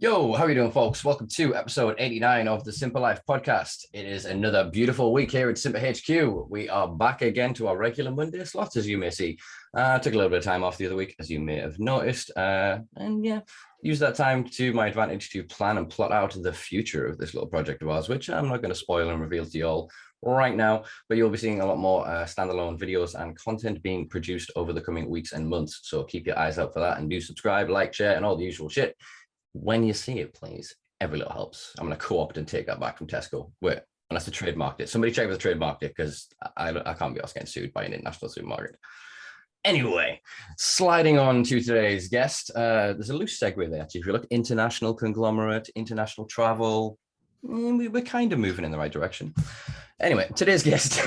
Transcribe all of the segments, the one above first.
Yo, how are you doing, folks? Welcome to episode 89 of the Simpa Life Podcast. It is another beautiful week here at Simpa HQ. We are back again to our regular Monday slots, as you may see. I took a little bit of time off the other week, as you may have noticed. Use that time to my advantage to plan and plot out the future of this little project of ours, which I'm not going to spoil and reveal to you all right now, but you'll be seeing a lot more standalone videos and content being produced over the coming weeks and months. So keep your eyes out for that and do subscribe, like, share, and all the usual shit. When you see it, please, every little helps. I'm going to co-opt and take that back from Tesco. Wait, unless they trademarked it. Somebody check with the trademarked it, because I can't be asked getting sued by an international supermarket. Anyway, sliding on to today's guest, there's a loose segue there, actually. If you look, international conglomerate, international travel, we're kind of moving in the right direction. Anyway, today's guest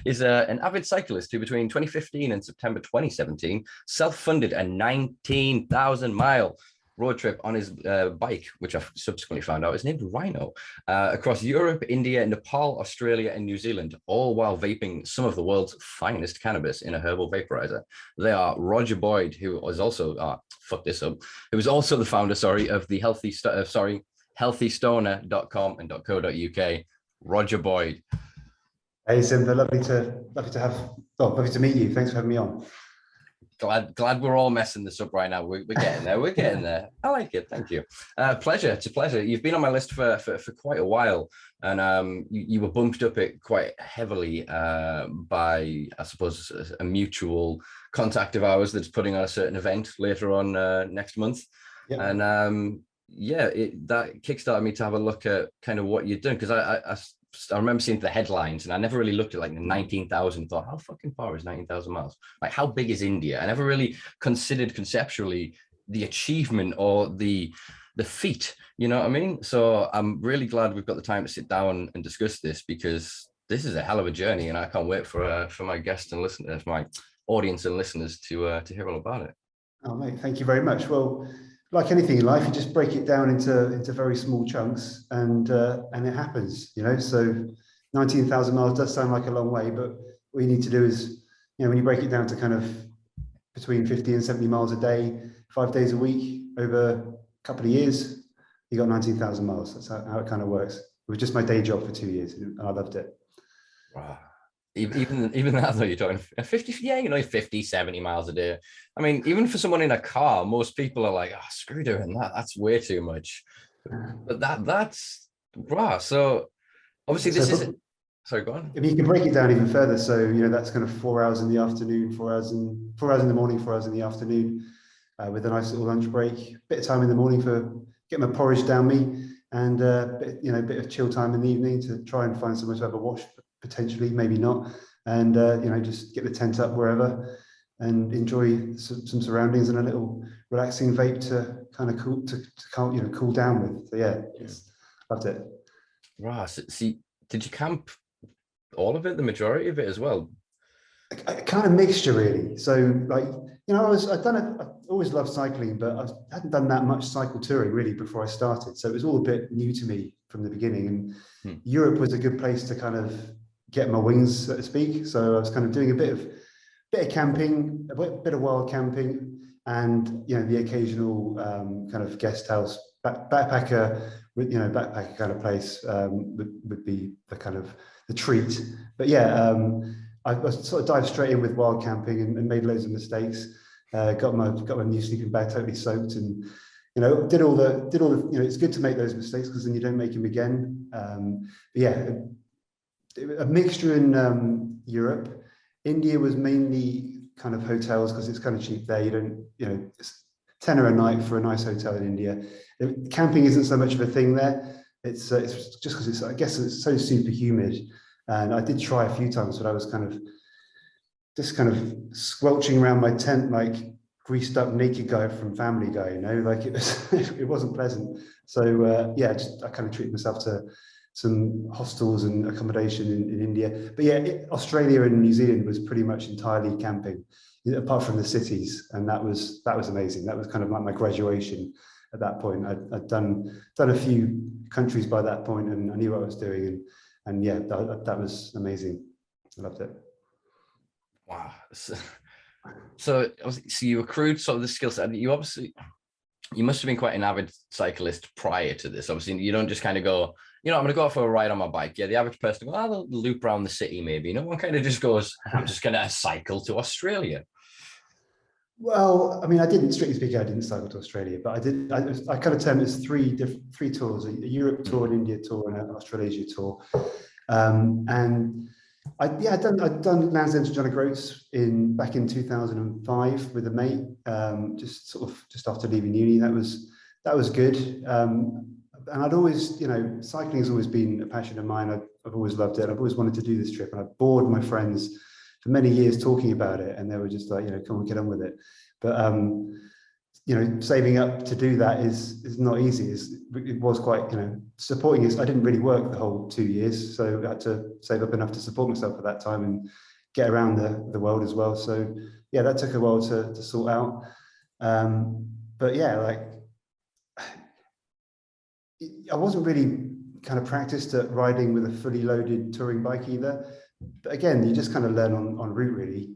is an avid cyclist who between 2015 and September 2017 self-funded a 19,000-mile road trip on his bike, which I've subsequently found out is named Rhino, across Europe, India, Nepal, Australia, and New Zealand, all while vaping some of the world's finest cannabis in a herbal vaporizer. They are Roger Boyd, who is also, who is also the founder, of the healthystoner.com and .co.uk. Roger Boyd. Hey, Simpa, lovely to meet you. Thanks for having me on. Glad we're all messing this up right now. We're getting there. We're getting there. I like it. Thank you. Pleasure. It's a pleasure. You've been on my list for quite a while, and you were bumped up it quite heavily by, I suppose, a mutual contact of ours that's putting on a certain event later on next month. Yep. And that kickstarted me to have a look at kind of what you're doing, because I remember seeing the headlines, and I never really looked at like the 19,000. Thought, how fucking far is 19,000 miles? Like, how big is India? I never really considered conceptually the achievement or the feat. You know what I mean? So I'm really glad we've got the time to sit down and discuss this, because this is a hell of a journey, and I can't wait for my guests and listeners, my audience and listeners, to hear all about it. Oh, mate, thank you very much. Well, like anything in life, you just break it down into very small chunks, and it happens, you know. So 19,000 miles does sound like a long way, but what you need to do is, you know, when you break it down to kind of between 50 and 70 miles a day, 5 days a week, over a couple of years, you got 19,000 miles. That's how it kind of works. It was just my day job for 2 years, and I loved it. Wow. Even that, though, you're talking 50, 50, 70 miles a day. I mean, even for someone in a car, most people are like, oh, screw doing that. That's way too much. But that's wow. So obviously this isn't. Sorry, go on. I mean, you can break it down even further. So, you know, that's kind of 4 hours in the afternoon, 4 hours in the morning, 4 hours in the afternoon, with a nice little lunch break, bit of time in the morning for getting my porridge down me, and a bit of chill time in the evening to try and find somewhere to have a wash, potentially, maybe not, and just get the tent up wherever and enjoy some surroundings and a little relaxing vape to kind of cool down with. So loved it. Wow. So, see, did you camp all of it, the majority of it as well? A kind of mixture, really. So, like, you know, I always loved cycling, but I hadn't done that much cycle touring really before I started. So it was all a bit new to me from the beginning, and Europe was a good place to kind of get my wings, so to speak. So I was kind of doing a bit of camping, a bit of wild camping, and, you know, the occasional kind of guest house backpacker kind of place would be the kind of the treat. But I sort of dived straight in with wild camping and made loads of mistakes. Got my new sleeping bag totally soaked, and, you know, did all the you know, it's good to make those mistakes because then you don't make them again. A mixture in Europe. India was mainly kind of hotels because it's kind of cheap there. You don't, you know, it's £10 a night for a nice hotel in India. Camping isn't so much of a thing there. It's just because I guess it's so super humid. And I did try a few times, but I was kind of squelching around my tent, like greased up naked guy from Family Guy, like it was, it wasn't pleasant. So yeah, I kind of treated myself to some hostels and accommodation in India. But yeah, Australia and New Zealand was pretty much entirely camping, apart from the cities, and that was amazing. That was kind of like my graduation at that point. I'd done a few countries by that point, and I knew what I was doing, and yeah, that was amazing. I loved it. Wow. So you accrued sort of the skill set. You must have been quite an avid cyclist prior to this. Obviously, you don't just kind of go, I'm going to go for a ride on my bike. Yeah, the average person goes, I'll loop around the city maybe. No one kind of just goes, I'm just going to cycle to Australia. Well, I mean, I didn't, strictly speaking, I didn't cycle to Australia, but I kind of term it as three tours: a Europe tour, an India tour, and an Australasia tour. And I'd done Land's End to John O'Groats back in 2005 with a mate, just after leaving uni. That was good. And I'd always, cycling has always been a passion of mine. I've always loved it. I've always wanted to do this trip, and I bored my friends for many years talking about it, and they were just like, come on, get on with it. But saving up to do that is not easy. It was quite, supporting it. I didn't really work the whole 2 years, so I had to save up enough to support myself at that time and get around the world as well. So yeah, that took a while to sort out. But yeah, I wasn't really kind of practiced at riding with a fully loaded touring bike either. But again, you just kind of learn on route, really.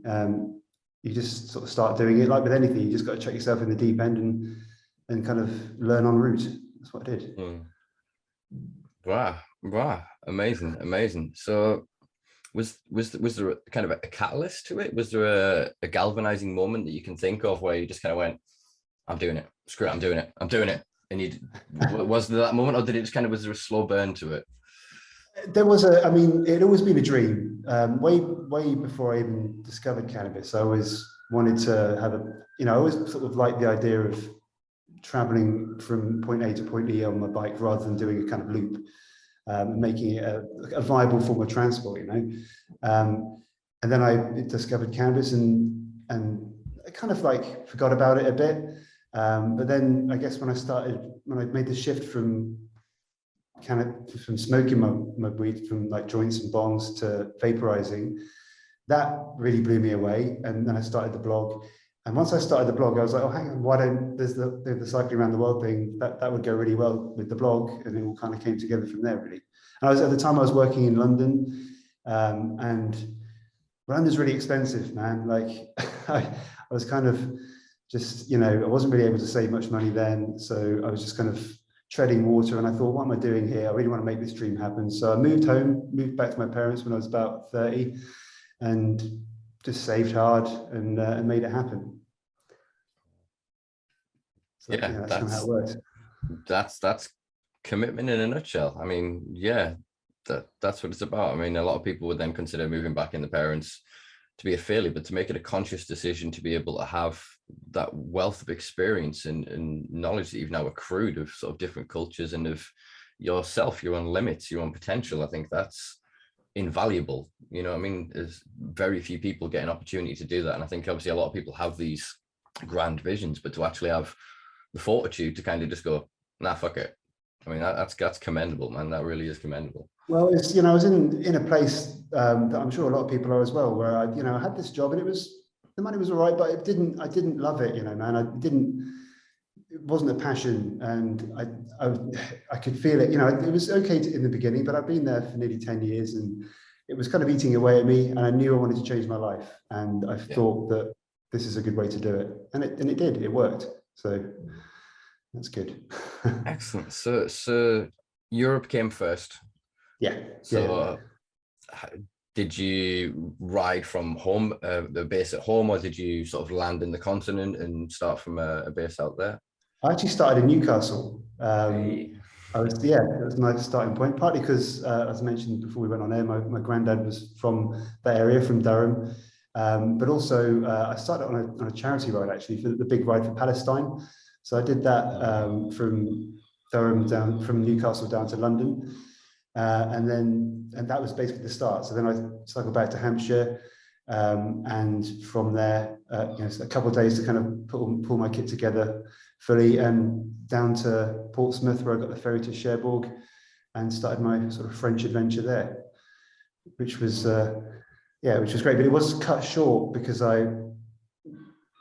You just sort of start doing it. Like with anything, you just got to chuck yourself in the deep end and kind of learn en route. That's what I did. Wow, amazing. So was there a kind of a catalyst to it? Was there a galvanizing moment that you can think of where you just kind of went, I'm doing it, screw it, I'm doing it? And was there that moment, or did it just kind of, was there a slow burn to it? There was it'd always been a dream. Way before I even discovered cannabis, I always wanted to have I always sort of liked the idea of traveling from point A to point E on my bike rather than doing a kind of loop, making it a viable form of transport, and then I discovered cannabis and I kind of forgot about it a bit. But then I guess when I made the shift from smoking my weed from joints and bongs to vaporizing, that really blew me away. And then I started the blog. And once I started the blog, I was like, oh, hang on, why don't there's the cycling around the world thing that would go really well with the blog, and it all kind of came together from there, really. And at the time I was working in London, and London's really expensive, man. I was kind of just, I wasn't really able to save much money then, so I was just kind of treading water, and I thought, what am I doing here? I really want to make this dream happen. So I moved back to my parents when I was about 30, and just saved hard and made it happen. So, yeah, that's kind of how it works. That's commitment in a nutshell. I mean, yeah, that's what it's about. I mean, a lot of people would then consider moving back in the parents to be a failure, but to make it a conscious decision to be able to have that wealth of experience and knowledge that you've now accrued of sort of different cultures and of yourself, your own limits, your own potential, I think that's invaluable. I mean, there's very few people get an opportunity to do that. And I think obviously a lot of people have these grand visions, but to actually have the fortitude to kind of just go, nah, fuck it. I mean, that's commendable, man. That really is commendable. Well, it's, I was in a place that I'm sure a lot of people are as well, where I had this job, and the money was all right, but I didn't love it, man. It wasn't a passion, and I could feel it. It was okay in the beginning, but I've been there for nearly 10 years, and it was kind of eating away at me, and I knew I wanted to change my life, and I thought that this is a good way to do it, and it did. It worked. So that's good. Excellent. So Europe came first. Yeah. So did you ride from home, the base at home, or did you sort of land in the continent and start from a base out there? I actually started in Newcastle. That was my starting point, partly because, as I mentioned before we went on air, my granddad was from that area, from Durham. But also I started on a charity ride, actually, for the big ride for Palestine. So I did that from Durham from Newcastle down to London. And that was basically the start. So then I cycled back to Hampshire, And from there, a couple of days to kind of pull my kit together fully, and down to Portsmouth, where I got the ferry to Cherbourg and started my sort of French adventure there, which was great. But it was cut short because I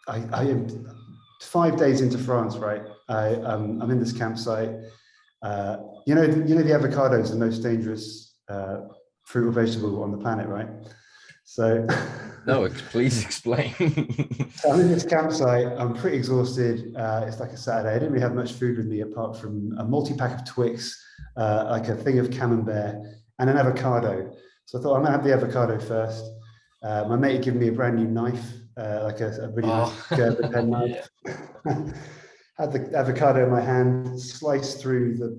am 5 days into France, right? I'm in this campsite. The avocado is the most dangerous fruit or vegetable on the planet, right? So no, please explain. So I'm in this campsite. I'm pretty exhausted. It's like a Saturday. I didn't really have much food with me apart from a multi-pack of Twix, like a thing of camembert, and an avocado. So I thought I'm gonna have the avocado first. My mate had given me a brand new knife, like a really nice Gerber pen knife. Had the avocado in my hand, sliced through the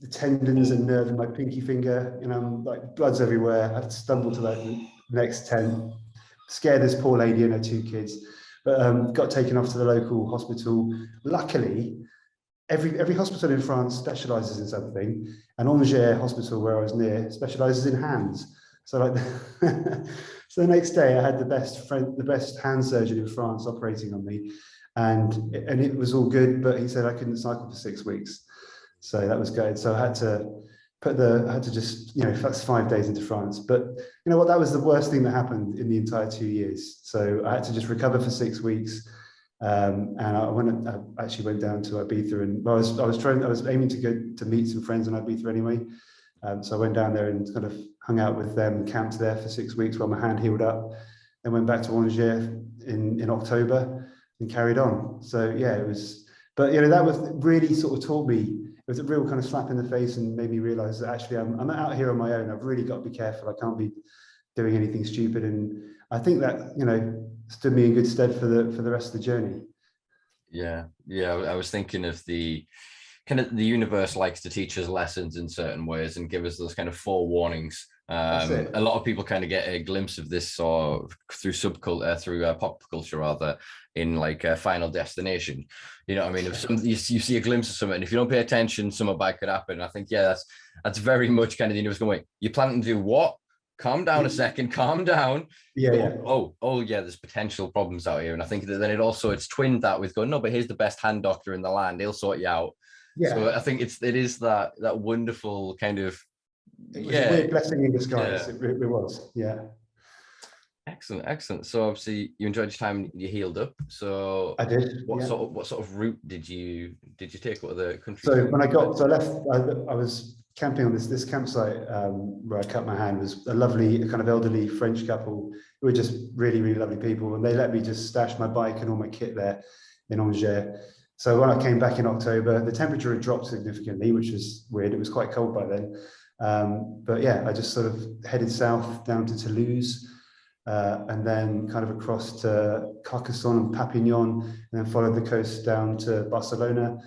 tendons and nerve in my pinky finger, like blood's everywhere. I had to stumble to the next tent, scared this poor lady and her 2 kids, but got taken off to the local hospital. Luckily, every hospital in France specializes in something, and Angers Hospital, where I was near, specializes in hands. So so the next day I had the best hand surgeon in France operating on me, and it was all good, but he said I couldn't cycle for 6 weeks. So that was good. So I had to just, that's 5 days into France. But you know what, that was the worst thing that happened in the entire 2 years. So I had to just recover for 6 weeks. And I actually went down to Ibiza, and I was aiming to go to meet some friends in Ibiza anyway. So I went down there and kind of hung out with them, camped there for 6 weeks while my hand healed up, then went back to Angers in October and carried on. So yeah, it was, but that was really sort of taught me. It was a real kind of slap in the face and made me realize that actually I'm out here on my own. I've really got to be careful. I can't be doing anything stupid. And I think that, stood me in good stead for the rest of the journey. Yeah. I was thinking of the universe likes to teach us lessons in certain ways and give us those kind of forewarnings. A lot of people kind of get a glimpse of this or through pop culture rather, in like Final Destination. You know what I mean? If you see a glimpse of something, and if you don't pay attention, something bad could happen. I think that's very much kind of the universe going, wait, you're planning to do what? Calm down a second, calm down. There's potential problems out here. And I think that then it's twinned that with going, no, but here's the best hand doctor in the land, he'll sort you out. Yeah. So I think it is that wonderful kind of, it was a weird blessing in disguise. Yeah. It was. Yeah. Excellent. So obviously you enjoyed your time, you healed up. So I did. What sort of route did you take? What other countries? So when I left, I was camping on this campsite where I cut my hand. Was a lovely kind of elderly French couple who were just really, really lovely people, and they let me just stash my bike and all my kit there in Angers. So when I came back in October, the temperature had dropped significantly, which was weird. It was quite cold by then. But yeah, I just sort of headed south down to Toulouse, and then kind of across to Carcassonne and Papignon, and then followed the coast down to Barcelona,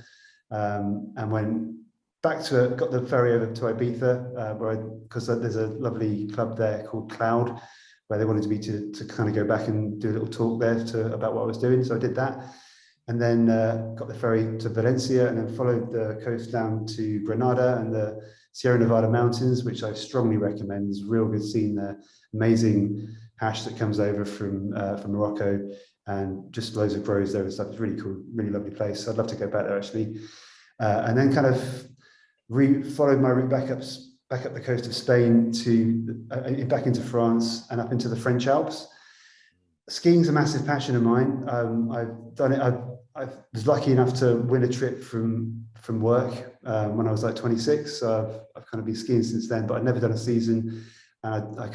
and went back got the ferry over to Ibiza, because there's a lovely club there called Cloud, where they wanted me to kind of go back and do a little talk there about what I was doing. So I did that, and then got the ferry to Valencia, and then followed the coast down to Granada and the Sierra Nevada mountains, which I strongly recommend. There's a real good scene there, amazing hash that comes over from Morocco, and just loads of groves there and stuff. It's really cool, really lovely place. I'd love to go back there actually. And then kind of followed my route back up the coast of Spain to back into France and up into the French Alps. Skiing's a massive passion of mine. I've done it. I was lucky enough to win a trip from work when I was like 26. So I've kind of been skiing since then, but I'd never done a season. And I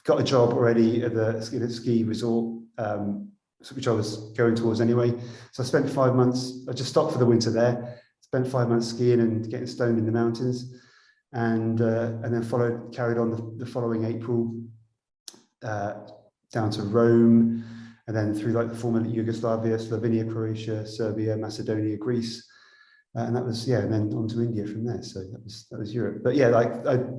got a job already at the ski resort, which I was going towards anyway. So I spent 5 months. I just stopped for the winter there. Spent 5 months skiing and getting stoned in the mountains, and then carried on the following April down to Rome, and then through like the former Yugoslavia, Slovenia, Croatia, Serbia, Macedonia, Greece, and that was and then on to India from there. So that was Europe. But yeah, like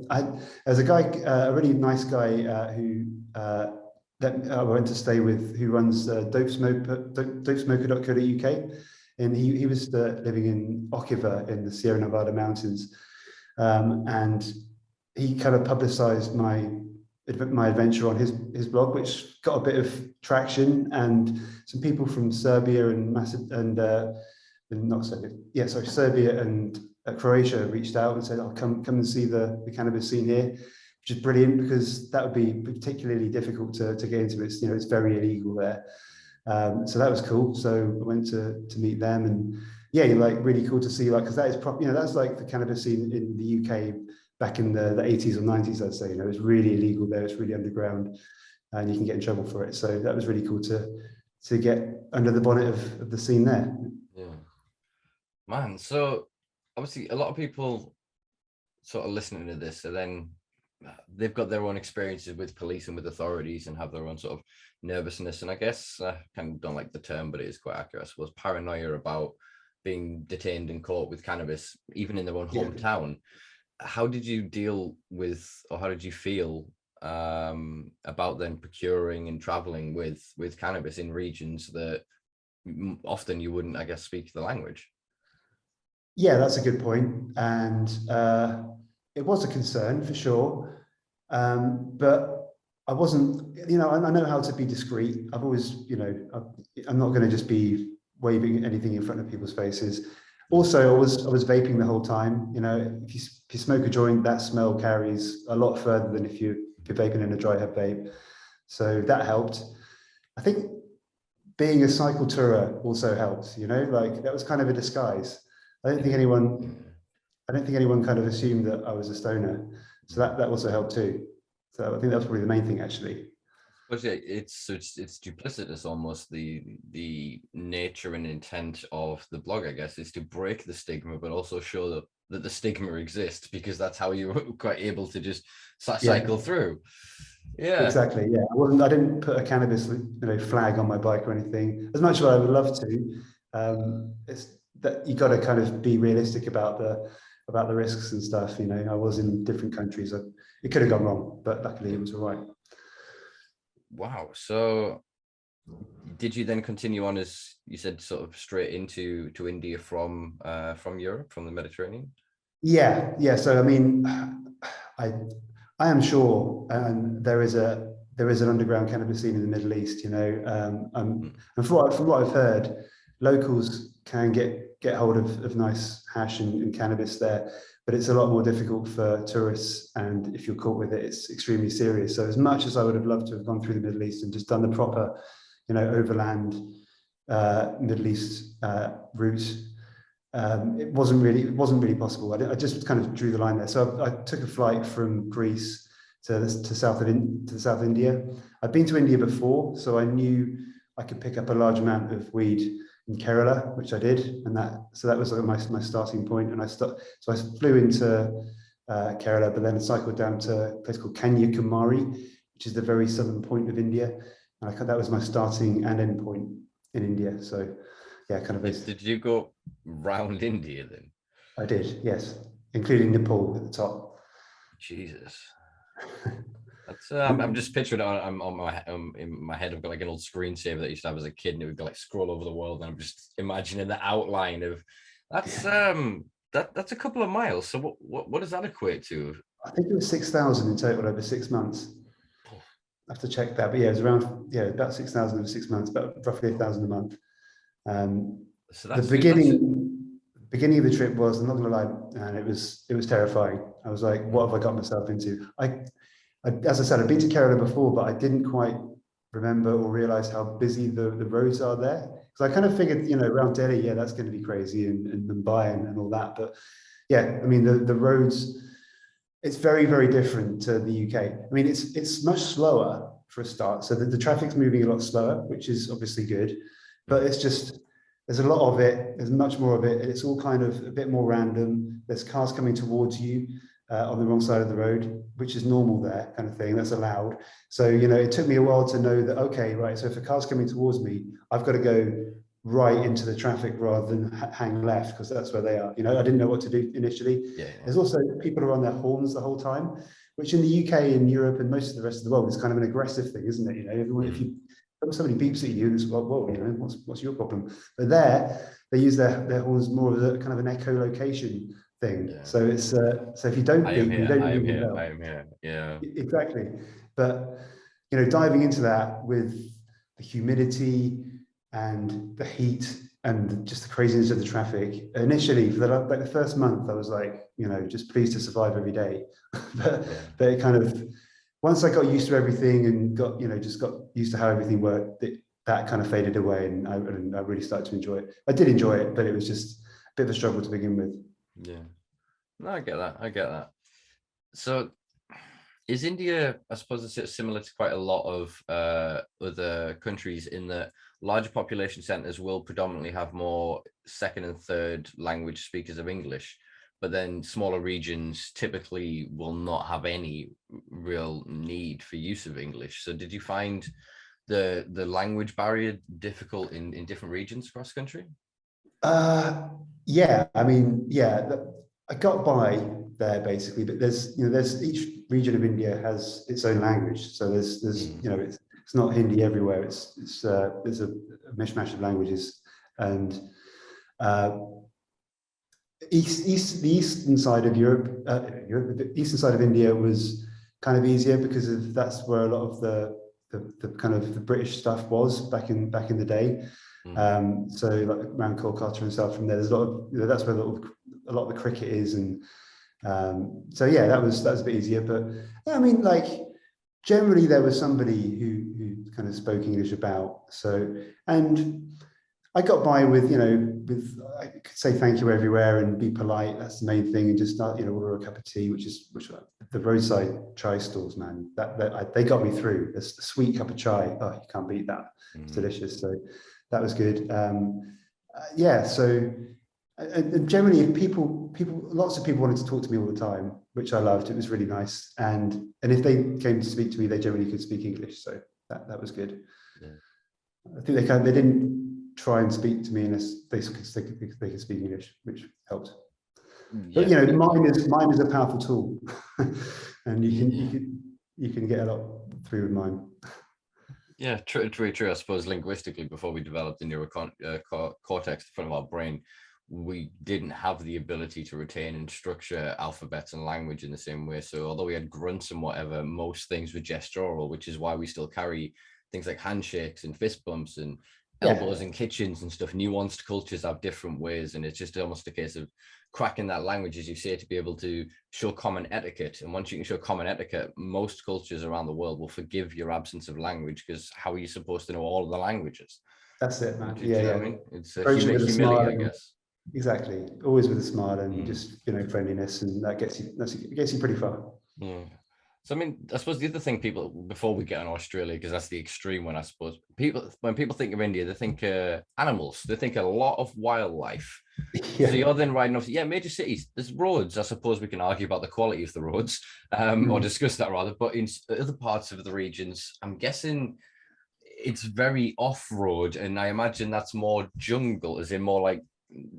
I there's a guy, a really nice guy who that I went to stay with, who runs dopesmoker.co.uk. And he was living in Okiva in the Sierra Nevada mountains, and he kind of publicized my my adventure on his blog, which got a bit of traction, and some people from Serbia and Serbia and Croatia reached out and said, "Oh, come and see the cannabis scene here," which is brilliant because that would be particularly difficult to get into. It's very illegal there. So that was cool. So I went to meet them, and yeah, really cool to see, because that is that's like the cannabis scene in the UK back in the 80s or 90s, I'd say. It's really illegal there. It's really underground, and you can get in trouble for it. So that was really cool to get under the bonnet of the scene there. Yeah, man. So obviously, a lot of people sort of listening to this, and then they've got their own experiences with police and with authorities, and have their own sort of nervousness. And I guess I kind of don't like the term, but it is quite accurate, I suppose, paranoia about being detained and caught with cannabis, even in their own hometown. How did you deal with, or how did you feel about then procuring and traveling with cannabis in regions that often you wouldn't, I guess, speak the language? Yeah, that's a good point. And it was a concern for sure. But I wasn't, I know how to be discreet. I've always, I'm not going to just be waving anything in front of people's faces. Also, I was vaping the whole time. If you smoke a joint, that smell carries a lot further than if you're vaping in a dry herb vape. So that helped. I think being a cycle tourer also helps. That was kind of a disguise. I don't think anyone kind of assumed that I was a stoner. So that also helped too. So I think that's probably the main thing, actually. But yeah, it's duplicitous almost. The nature and intent of the blog, I guess, is to break the stigma, but also show that the stigma exists, because that's how you were quite able to just cycle through. Yeah, exactly. Yeah, I didn't put a cannabis flag on my bike or anything. As much as I would love to, it's that you got to kind of be realistic about the risks and stuff. I was in different countries. It could have gone wrong, but luckily it was all right. Wow. So did you then continue on, as you said, sort of straight into India from Europe, from the Mediterranean? Yeah. So I mean, I am sure there is an underground cannabis scene in the Middle East. And from what I've heard, locals can get hold of nice hash and cannabis there, but it's a lot more difficult for tourists, and if you're caught with it, it's extremely serious. So as much as I would have loved to have gone through the Middle East and just done the proper, overland Middle East route, it wasn't really possible. I just kind of drew the line there. So I took a flight from Greece to south India. I'd been to India before, so I knew I could pick up a large amount of weed in Kerala, which I did, and that was like my starting point. And so I flew into Kerala, but then cycled down to a place called Kanyakumari, which is the very southern point of India, and that was my starting and end point in India. So yeah, kind of. Did you go round India then? I did, yes, including Nepal at the top. Jesus. That's I'm just picturing it in my head. I've got like an old screensaver that I used to have as a kid, and it would go like scroll over the world, and I'm just imagining the outline of that's that's a couple of miles. So what does that equate to? I think it was 6,000 in total over 6 months. I have to check that, but yeah, it was around about 6,000 over 6 months, about roughly 1,000 a month. So the beginning of the trip was, I'm not going to lie, and it was terrifying. I was like, what have I got myself into? As I said, I'd been to Kerala before, but I didn't quite remember or realize how busy the roads are there. Because I kind of figured, around Delhi, that's going to be crazy, and Mumbai and all that. But yeah, I mean, the roads, it's very, very different to the UK. I mean, it's much slower for a start. So the traffic's moving a lot slower, which is obviously good. But it's just, there's a lot of it. There's much more of it. It's all kind of a bit more random. There's cars coming towards you on the wrong side of the road, which is normal there, kind of thing. That's allowed. So, it took me a while to know that, okay, right, so if a car's coming towards me, I've got to go right into the traffic rather than hang left, because that's where they are. I didn't know what to do initially. Yeah. There's also people are on their horns the whole time, which in the UK and Europe and most of the rest of the world is kind of an aggressive thing, isn't it? Everyone, if somebody beeps at you, it's like, whoa, what's your problem? But there, they use their horns more of a kind of an echolocation thing. Yeah. So it's so if you don't I am vape, you here. don't I am ring the here. bell. I am here. Yeah. Exactly. But diving into that with the humidity and the heat and just the craziness of the traffic. Initially, for the first month, I was like, just pleased to survive every day. but it kind of, once I got used to everything and just got used to how everything worked, that kind of faded away, and I really started to enjoy it. I did enjoy it, but it was just a bit of a struggle to begin with. Yeah. No, I get that. So is India, I suppose it's similar to quite a lot of other countries in that larger population centers will predominantly have more second and third language speakers of English, but then smaller regions typically will not have any real need for use of English. So did you find the language barrier difficult in different regions across the country? Yeah, I mean, I got by there basically, but there's each region of India has its own language. So there's it's not Hindi everywhere. There's a mishmash of languages, and the eastern side of the eastern side of India was kind of easier because that's where a lot of the kind of the British stuff was back in the day. So like around Kolkata and stuff from there, there's a lot of that's where a lot of the cricket is, and so yeah, that was a bit easier. But yeah, I mean, like generally there was somebody who kind of spoke English about. So, and I got by with I could say thank you everywhere and be polite. That's the main thing, and just order a cup of tea, which the roadside chai stalls, man. They got me through. A sweet cup of chai. Oh, you can't beat that. It's delicious. So that was good. Yeah. So, and generally, if lots of people wanted to talk to me all the time, which I loved. It was really nice. And if they came to speak to me, they generally could speak English. So that was good. Yeah. I think they didn't try and speak to me unless they could speak English, which helped. But mine is a powerful tool, and you can get a lot through with mine. Yeah, true. I suppose linguistically, before we developed the neural cortex in front of our brain, we didn't have the ability to retain and structure alphabets and language in the same way. So although we had grunts and whatever, most things were gestural, which is why we still carry things like handshakes and fist bumps and elbows in kitchens and stuff. Nuanced cultures have different ways, and it's just almost a case of cracking that language, as you say, to be able to show common etiquette. And once you can show common etiquette, most cultures around the world will forgive your absence of language, because how are you supposed to know all of the languages? That's it, man. Do you know what I mean? It's humility, I guess. Exactly. Always with a smile and just friendliness, and that gets you pretty far. Yeah. So I mean, I suppose the other thing people, before we get on Australia, because that's the extreme one, I suppose, when people think of India, they think animals, they think a lot of wildlife. Yeah. So you're then riding off, major cities, there's roads. I suppose we can argue about the quality of the roads, or discuss that rather. But in other parts of the regions, I'm guessing it's very off-road, and I imagine that's more jungle, as in more like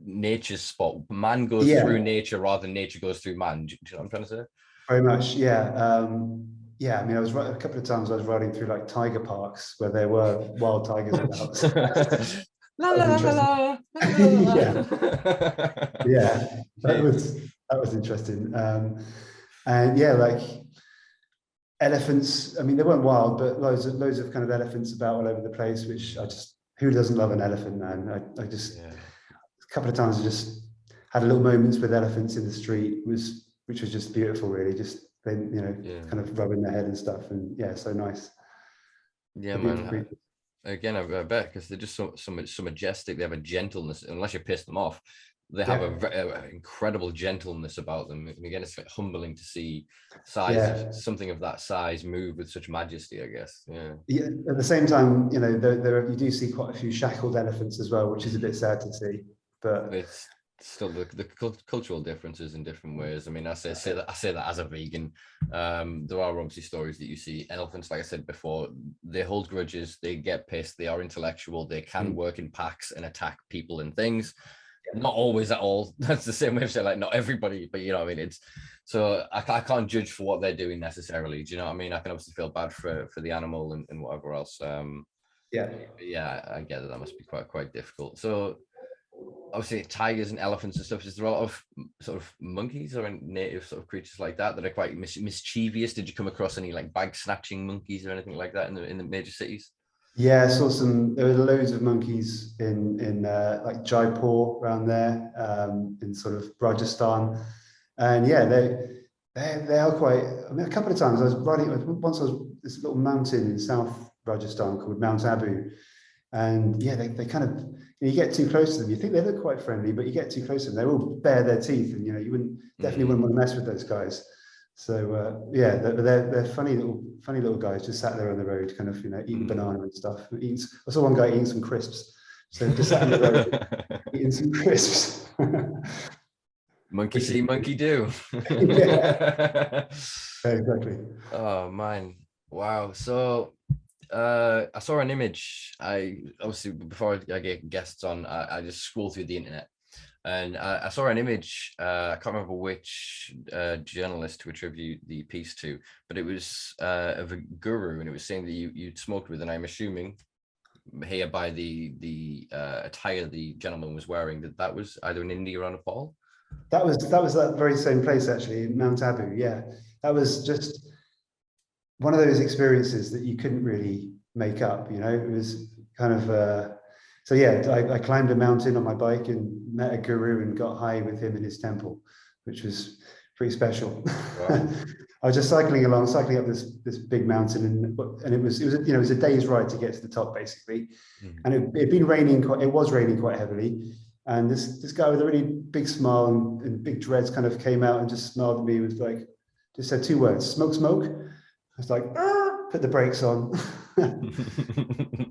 nature's spot. Man goes through nature rather than nature goes through man. Do you know what I'm trying to say? Very much, yeah. I mean, a couple of times I was riding through like tiger parks where there were wild tigers about. That was interesting. And like elephants. I mean, they weren't wild, but loads of kind of elephants about all over the place. Which who doesn't love an elephant, man? A couple of times I just had little moments with elephants in the street, which was just beautiful, really. Just kind of rubbing their head and stuff, and so nice. Yeah, man. Again, I bet, because they're just so majestic. They have a gentleness, unless you piss them off. They have a incredible gentleness about them. And again, it's humbling to see something of that size move with such majesty, I guess. Yeah. At the same time, you do see quite a few shackled elephants as well, which is a bit sad to see. But it's still the cultural differences in different ways. I mean, I say that as a vegan. There are obviously stories that you see elephants, like I said before, they hold grudges, they get pissed, they are intellectual, they can work in packs and attack people and things. Not always at all. That's the same way of saying, like, not everybody, but you know what I mean? It's so I can't judge for what they're doing necessarily. Do you know what I mean? I can obviously feel bad for the animal and whatever else. I get that must be quite difficult. So obviously tigers and elephants and stuff. Is there a lot of sort of monkeys or native sort of creatures like that that are quite mischievous? Did you come across any like bag snatching monkeys or anything like that in the major cities? Yeah, I saw some. There were loads of monkeys in like Jaipur around there, in sort of Rajasthan, and yeah, they are quite. I mean, a couple of times I was riding. Once I was this little mountain in South Rajasthan called Mount Abu, and yeah, they kind of, you get too close to them. You think they look quite friendly, but you get too close to them, they all bare their teeth, and you wouldn't definitely wouldn't want to mess with those guys. So yeah, they're funny little guys, just sat there on the road, kind of eating banana and stuff. I saw one guy eating some crisps, so just sat on the road eating some crisps. Monkey see, monkey do. Yeah, exactly. Oh man, wow. So I saw an image. I obviously, before I get guests on, I just scroll through the internet, and I saw an image. I can't remember which journalist to attribute the piece to, but it was of a guru, and it was saying that you'd smoked with, and I'm assuming here by the attire the gentleman was wearing that was either in India or Nepal. That was that very same place, actually, in Mount Abu. Yeah, that was just one of those experiences that you couldn't really make up. It was kind of so yeah, I climbed a mountain on my bike and met a guru and got high with him in his temple, which was pretty special. Wow. I was just cycling up this big mountain, and it was a day's ride to get to the top, basically. And it was raining quite heavily, and this guy with a really big smile and big dreads kind of came out and just smiled at me with just said two words: smoke, smoke. I was like, put the brakes on,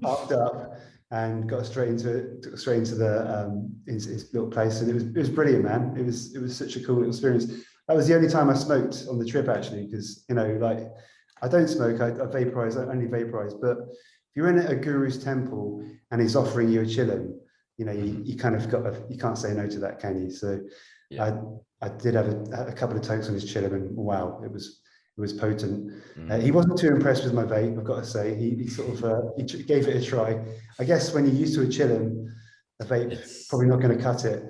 parked up, and got straight into the his little place, and it was brilliant, man. It was such a cool little experience. That was the only time I smoked on the trip, actually, because I don't smoke. I vaporize. I only vaporize. But if you're in a guru's temple and he's offering you a chillum, you kind of you can't say no to that, can you? So yeah. I did have a couple of takes on his chillum, and wow, it was potent. He wasn't too impressed with my vape, I've got to say. He sort of he gave it a try. I guess when you're used to a chillum, a vape probably not going to cut it.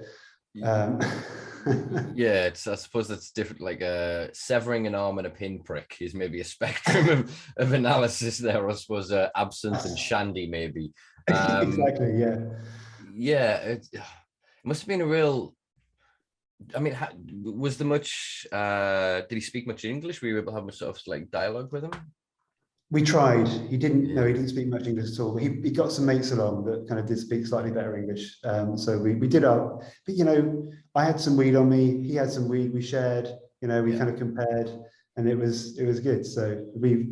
Yeah, I suppose that's different. Like severing an arm and a pinprick is maybe a spectrum of analysis there. I suppose absinthe and shandy, maybe. Exactly. Yeah. Yeah, it must have been a real. I mean, was there much? Did he speak much English? Were you able to have much sort of like dialogue with him? We tried. He didn't. No, he didn't speak much English at all. But he got some mates along that kind of did speak slightly better English. So we did our. But I had some weed on me. He had some weed. We shared. We kind of compared, and it was good. So we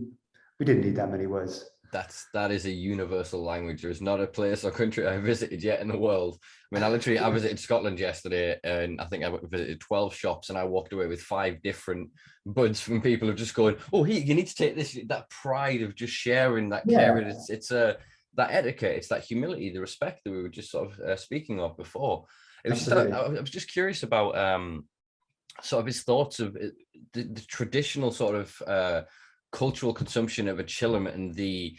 didn't need that many words. That is a universal language. There's not a place or country I visited yet in the world. I mean, I visited Scotland yesterday, and I think I visited 12 shops, and I walked away with 5 different buds from people who just going, "Oh, here, you need to take this." That pride of just sharing that care. It's that etiquette. It's that humility, the respect that we were just sort of speaking of before. It was I was just curious about sort of his thoughts of the traditional sort of cultural consumption of a chillum and the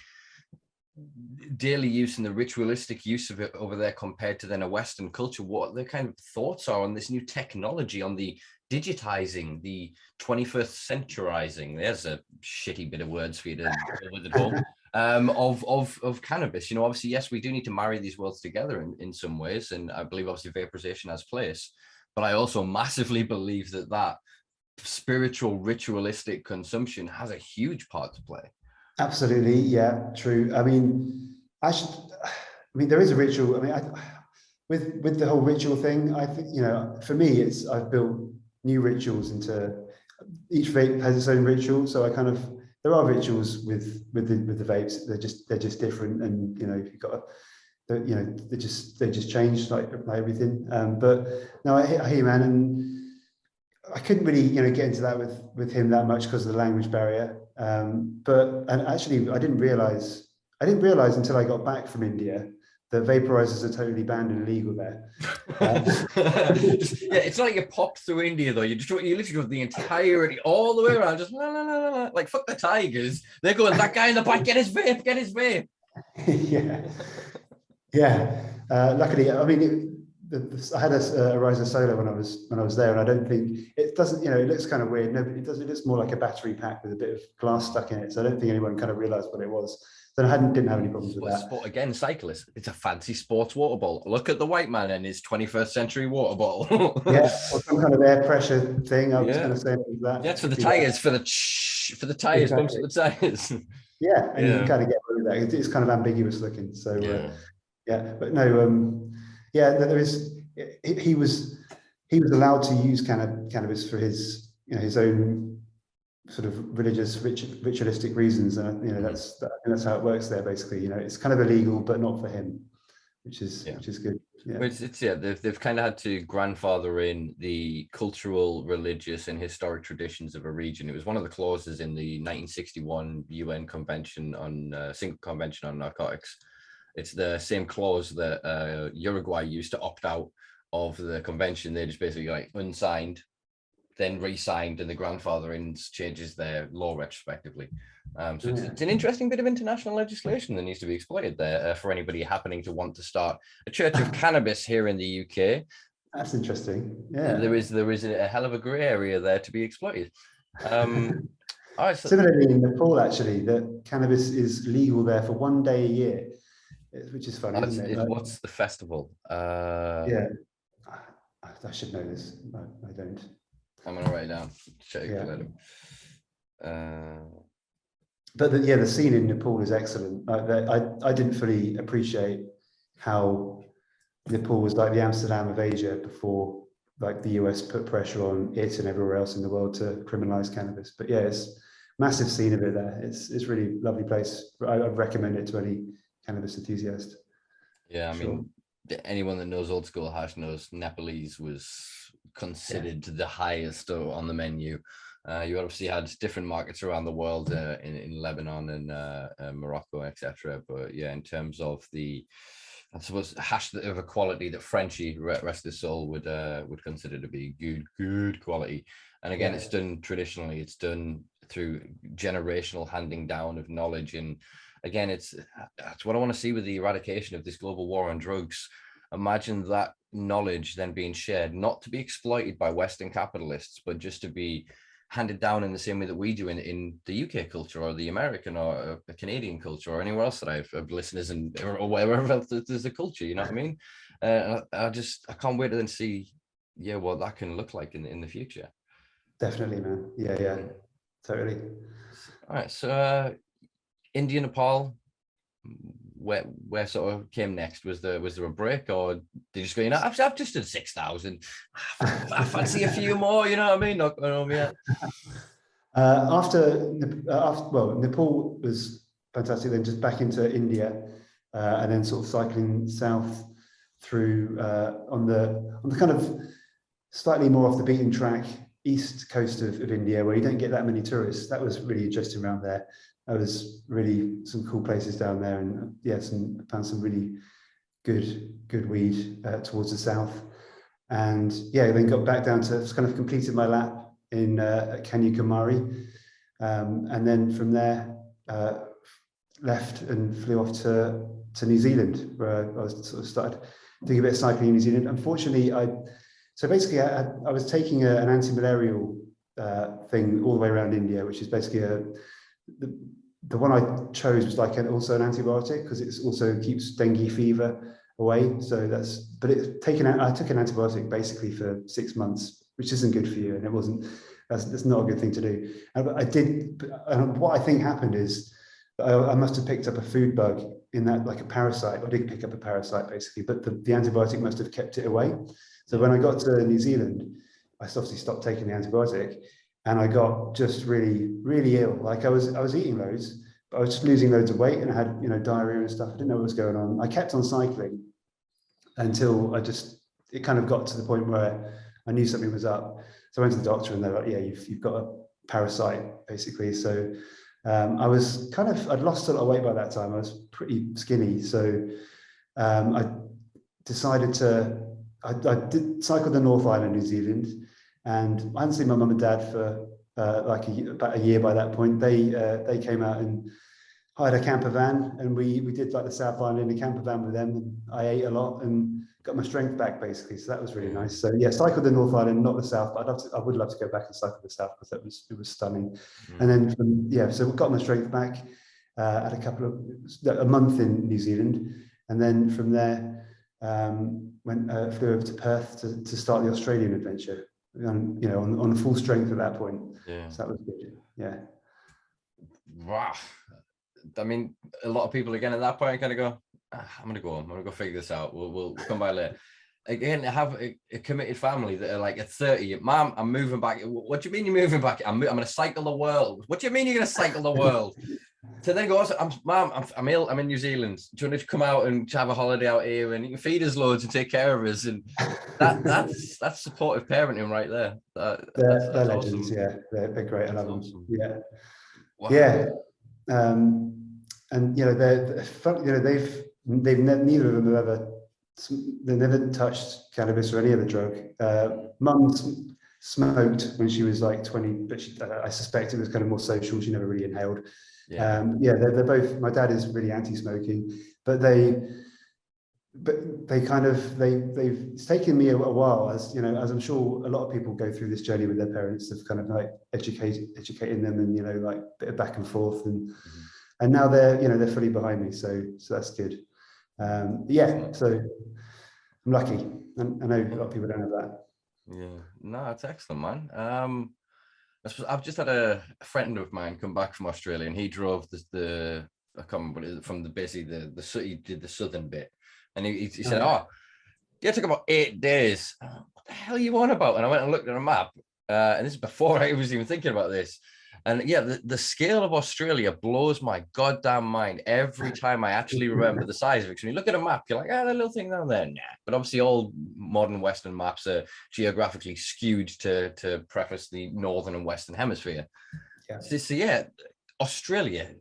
daily use and the ritualistic use of it over there compared to then a Western culture. What the kind of thoughts are on this new technology, on the digitizing, the 21st centurizing, there's a shitty bit of words for you to deal with at home, of cannabis. Obviously, yes, we do need to marry these worlds together in some ways, and I believe obviously vaporization has place, but I also massively believe that spiritual ritualistic consumption has a huge part to play. Absolutely, yeah, true. I mean, there is a ritual. I mean, with the whole ritual thing, I think for me, I've built new rituals into each vape has its own ritual. So there are rituals with the vapes. They're just different, and you've got they just change like everything. But no, I hear you, man, and I couldn't really, get into that with him that much because of the language barrier. And actually, I didn't realize until I got back from India that vaporizers are totally banned and illegal there. Yeah, it's not like you popped through India though. You literally go the entirety all the way around, just la. Like fuck the tigers. They're going, that guy in the back, get his vape. Yeah. Luckily, I mean, I had a riser solo when I was there, and I don't think it doesn't. It looks kind of weird. No, it does. It looks more like a battery pack with a bit of glass stuck in it. So I don't think anyone kind of realised what it was. So I didn't have any problems with that. Sport again, cyclist. It's a fancy sports water bottle. Look at the white man and his 21st century water bottle. Yeah, or some kind of air pressure thing. I was going to say that. Yeah, it's for the tires, for the tires, bumps at the tires. Yeah, and you can kind of get rid of that. It's kind of ambiguous looking. So but no, there is. He was allowed to use cannabis for his his own sort of religious ritualistic reasons, and that's how it works there. Basically, it's kind of illegal, but not for him, which is good. Yeah, they've kind of had to grandfather in the cultural, religious, and historic traditions of a region. It was one of the clauses in the 1961 UN Convention on Single Convention on Narcotics. It's the same clause that Uruguay used to opt out of the convention. They just basically unsigned, then re-signed, and the grandfathering changes their law retrospectively. It's an interesting bit of international legislation that needs to be exploited there for anybody happening to want to start a church of cannabis here in the UK. That's interesting. Yeah, there is a hell of a grey area there to be exploited. Similarly, in Nepal, actually, that cannabis is legal there for 1 day a year, which is funny, isn't it? What's the festival? I should know this. No, I don't. I'm gonna write it down. Check But the scene in Nepal is excellent. I didn't fully appreciate how Nepal was like the Amsterdam of Asia before the US put pressure on it and everywhere else in the world to criminalize cannabis. But it's massive scene of it there. It's really lovely place. I'd recommend it to any cannabis enthusiast. Yeah, I mean, anyone that knows old school hash knows Nepalese was considered the highest on the menu. You obviously had different markets around the world in Lebanon and Morocco, etc. But in terms of the, I suppose, hash of a quality that Frenchie, rest his soul, would consider to be good quality. And again, it's done traditionally. It's done through generational handing down of knowledge. And again, that's what I want to see with the eradication of this global war on drugs. Imagine that knowledge then being shared, not to be exploited by Western capitalists, but just to be handed down in the same way that we do in the UK culture or the American or the Canadian culture or anywhere else that I have listeners or wherever else there's a culture, you know what I mean? I can't wait to then see, what that can look like in the future. Definitely, man. Yeah, totally. All right, so India, Nepal, where sort of came next? Was there a break, or did you just go, I've just done 6,000. I fancy a few more, you know what I mean? Not going home yet. After Nepal was fantastic. Then just back into India, and then sort of cycling south through on the kind of slightly more off the beaten track east coast of India, where you don't get that many tourists. That was really interesting around there. There was really some cool places down there, and found some really good weed towards the south, and then got back down to kind of completed my lap in Kanyakumari, and then from there left and flew off to New Zealand, where I was sort of started doing a bit of cycling in New Zealand. Unfortunately, I was taking an anti-malarial thing all the way around India, which is basically the one I chose was also an antibiotic, because it also keeps dengue fever away. So I took an antibiotic basically for 6 months, which isn't good for you, and that's not a good thing to do. And what I think happened is I must have picked up a food bug in that, like a parasite. I did pick up a parasite basically, but the antibiotic must have kept it away. So when I got to New Zealand, I obviously stopped taking the antibiotic, and I got just really, really ill. Like I was eating loads, but I was just losing loads of weight, and I had diarrhea and stuff. I didn't know what was going on. I kept on cycling until it kind of got to the point where I knew something was up. So I went to the doctor, and they're like, you've got a parasite basically. So I'd lost a lot of weight by that time. I was pretty skinny. So I decided I did cycle the North Island, New Zealand, and I hadn't seen my mum and dad for about a year by that point. They came out and hired a camper van, and we did like the South Island in a camper van with them, and I ate a lot and got my strength back basically. So that was really nice. So yeah, cycled the North Island, not the South, but I would love to go back and cycle the South because it was stunning. And then so we got my strength back. Had a month in New Zealand, and then from there flew over to Perth to start the Australian adventure. On full strength at that point. Yeah. So that was good. Yeah. Wow. I mean, a lot of people again at that point kind of go, I'm gonna go figure this out. We'll come by later. Again, have a committed family that are like at 30, Mom, I'm moving back. What do you mean you're moving back? I'm gonna cycle the world. What do you mean you're gonna cycle the world? So then goes, Mom, I'm ill. I'm in New Zealand. Do you want to come out and have a holiday out here, and you can feed us loads and take care of us? And that's supportive parenting right there. They're legends. Awesome. Yeah, they're great. I love them. Awesome. Yeah, wow. Yeah. And they're fun, they've neither of them have they've never touched cannabis or any other drug. Mum smoked when she was like 20, but I suspect it was kind of more social. She never really inhaled. Yeah. They're both. My dad is really anti-smoking, but it's taken me a while, as I'm sure a lot of people go through this journey with their parents of kind of like educating them, and like a bit of back and forth, and now they're fully behind me, so that's good. So I'm lucky, and I know a lot of people don't have that. Yeah, no, it's excellent, man. I've just had a friend of mine come back from Australia, and he drove I can't remember, from he did the southern bit, and he said, it took about 8 days. What the hell are you on about? And I went and looked at a map, and this is before I was even thinking about this. And yeah, the scale of Australia blows my goddamn mind every time I actually remember the size of it. Because when you look at a map, you're like, that little thing down there. Nah. But obviously all modern Western maps are geographically skewed to preface the Northern and Western hemisphere. Yeah. So yeah, Australia,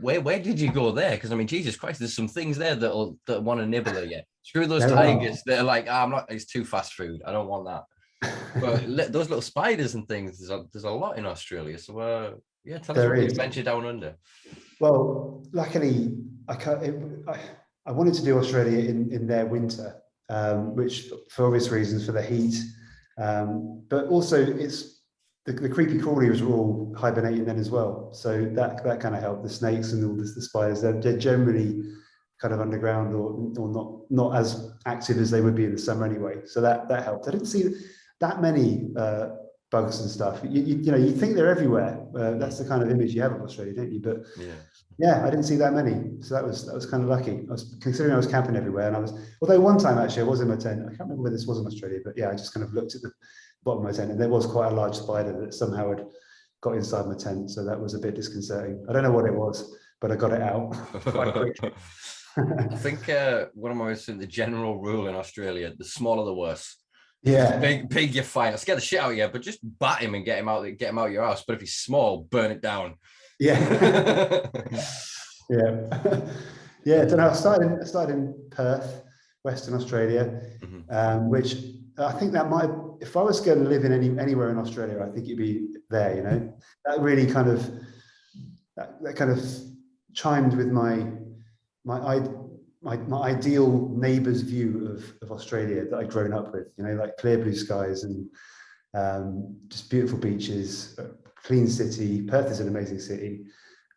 where did you go there? Because I mean, Jesus Christ, there's some things there that want to nibble at you. Screw those tigers that are like, it's too fast food. I don't want that. But those little spiders and things, there's a lot in Australia. So tell us what you ventured down under. Well, luckily I wanted to do Australia in their winter, which for obvious reasons, for the heat, but also it's the creepy crawlies were all hibernating then as well, so that kind of helped. The snakes and all the spiders, they're generally kind of underground or not as active as they would be in the summer anyway, so that helped. I didn't see that many bugs and stuff. You think they're everywhere. That's the kind of image you have of Australia, don't you? But I didn't see that many, so that was kind of lucky. Considering I was camping everywhere, and although one time actually I was in my tent. I can't remember whether this was in Australia, but I just kind of looked at the bottom of my tent, and there was quite a large spider that somehow had got inside my tent, so that was a bit disconcerting. I don't know what it was, but I got it out quite quickly. I think one of my the general rule in Australia: the smaller the worse. Yeah, big, you're fine. I'll scare the shit out of you, but just bat him and get him out of your house. But if he's small, burn it down. Yeah, yeah. So now I started in Perth, Western Australia, which I think that might, if I was going to live in anywhere in Australia, I think it'd be there. That really kind of that kind of chimed with my ideal neighbour's view of Australia that I'd grown up with, like clear blue skies and just beautiful beaches, clean city. Perth is an amazing city.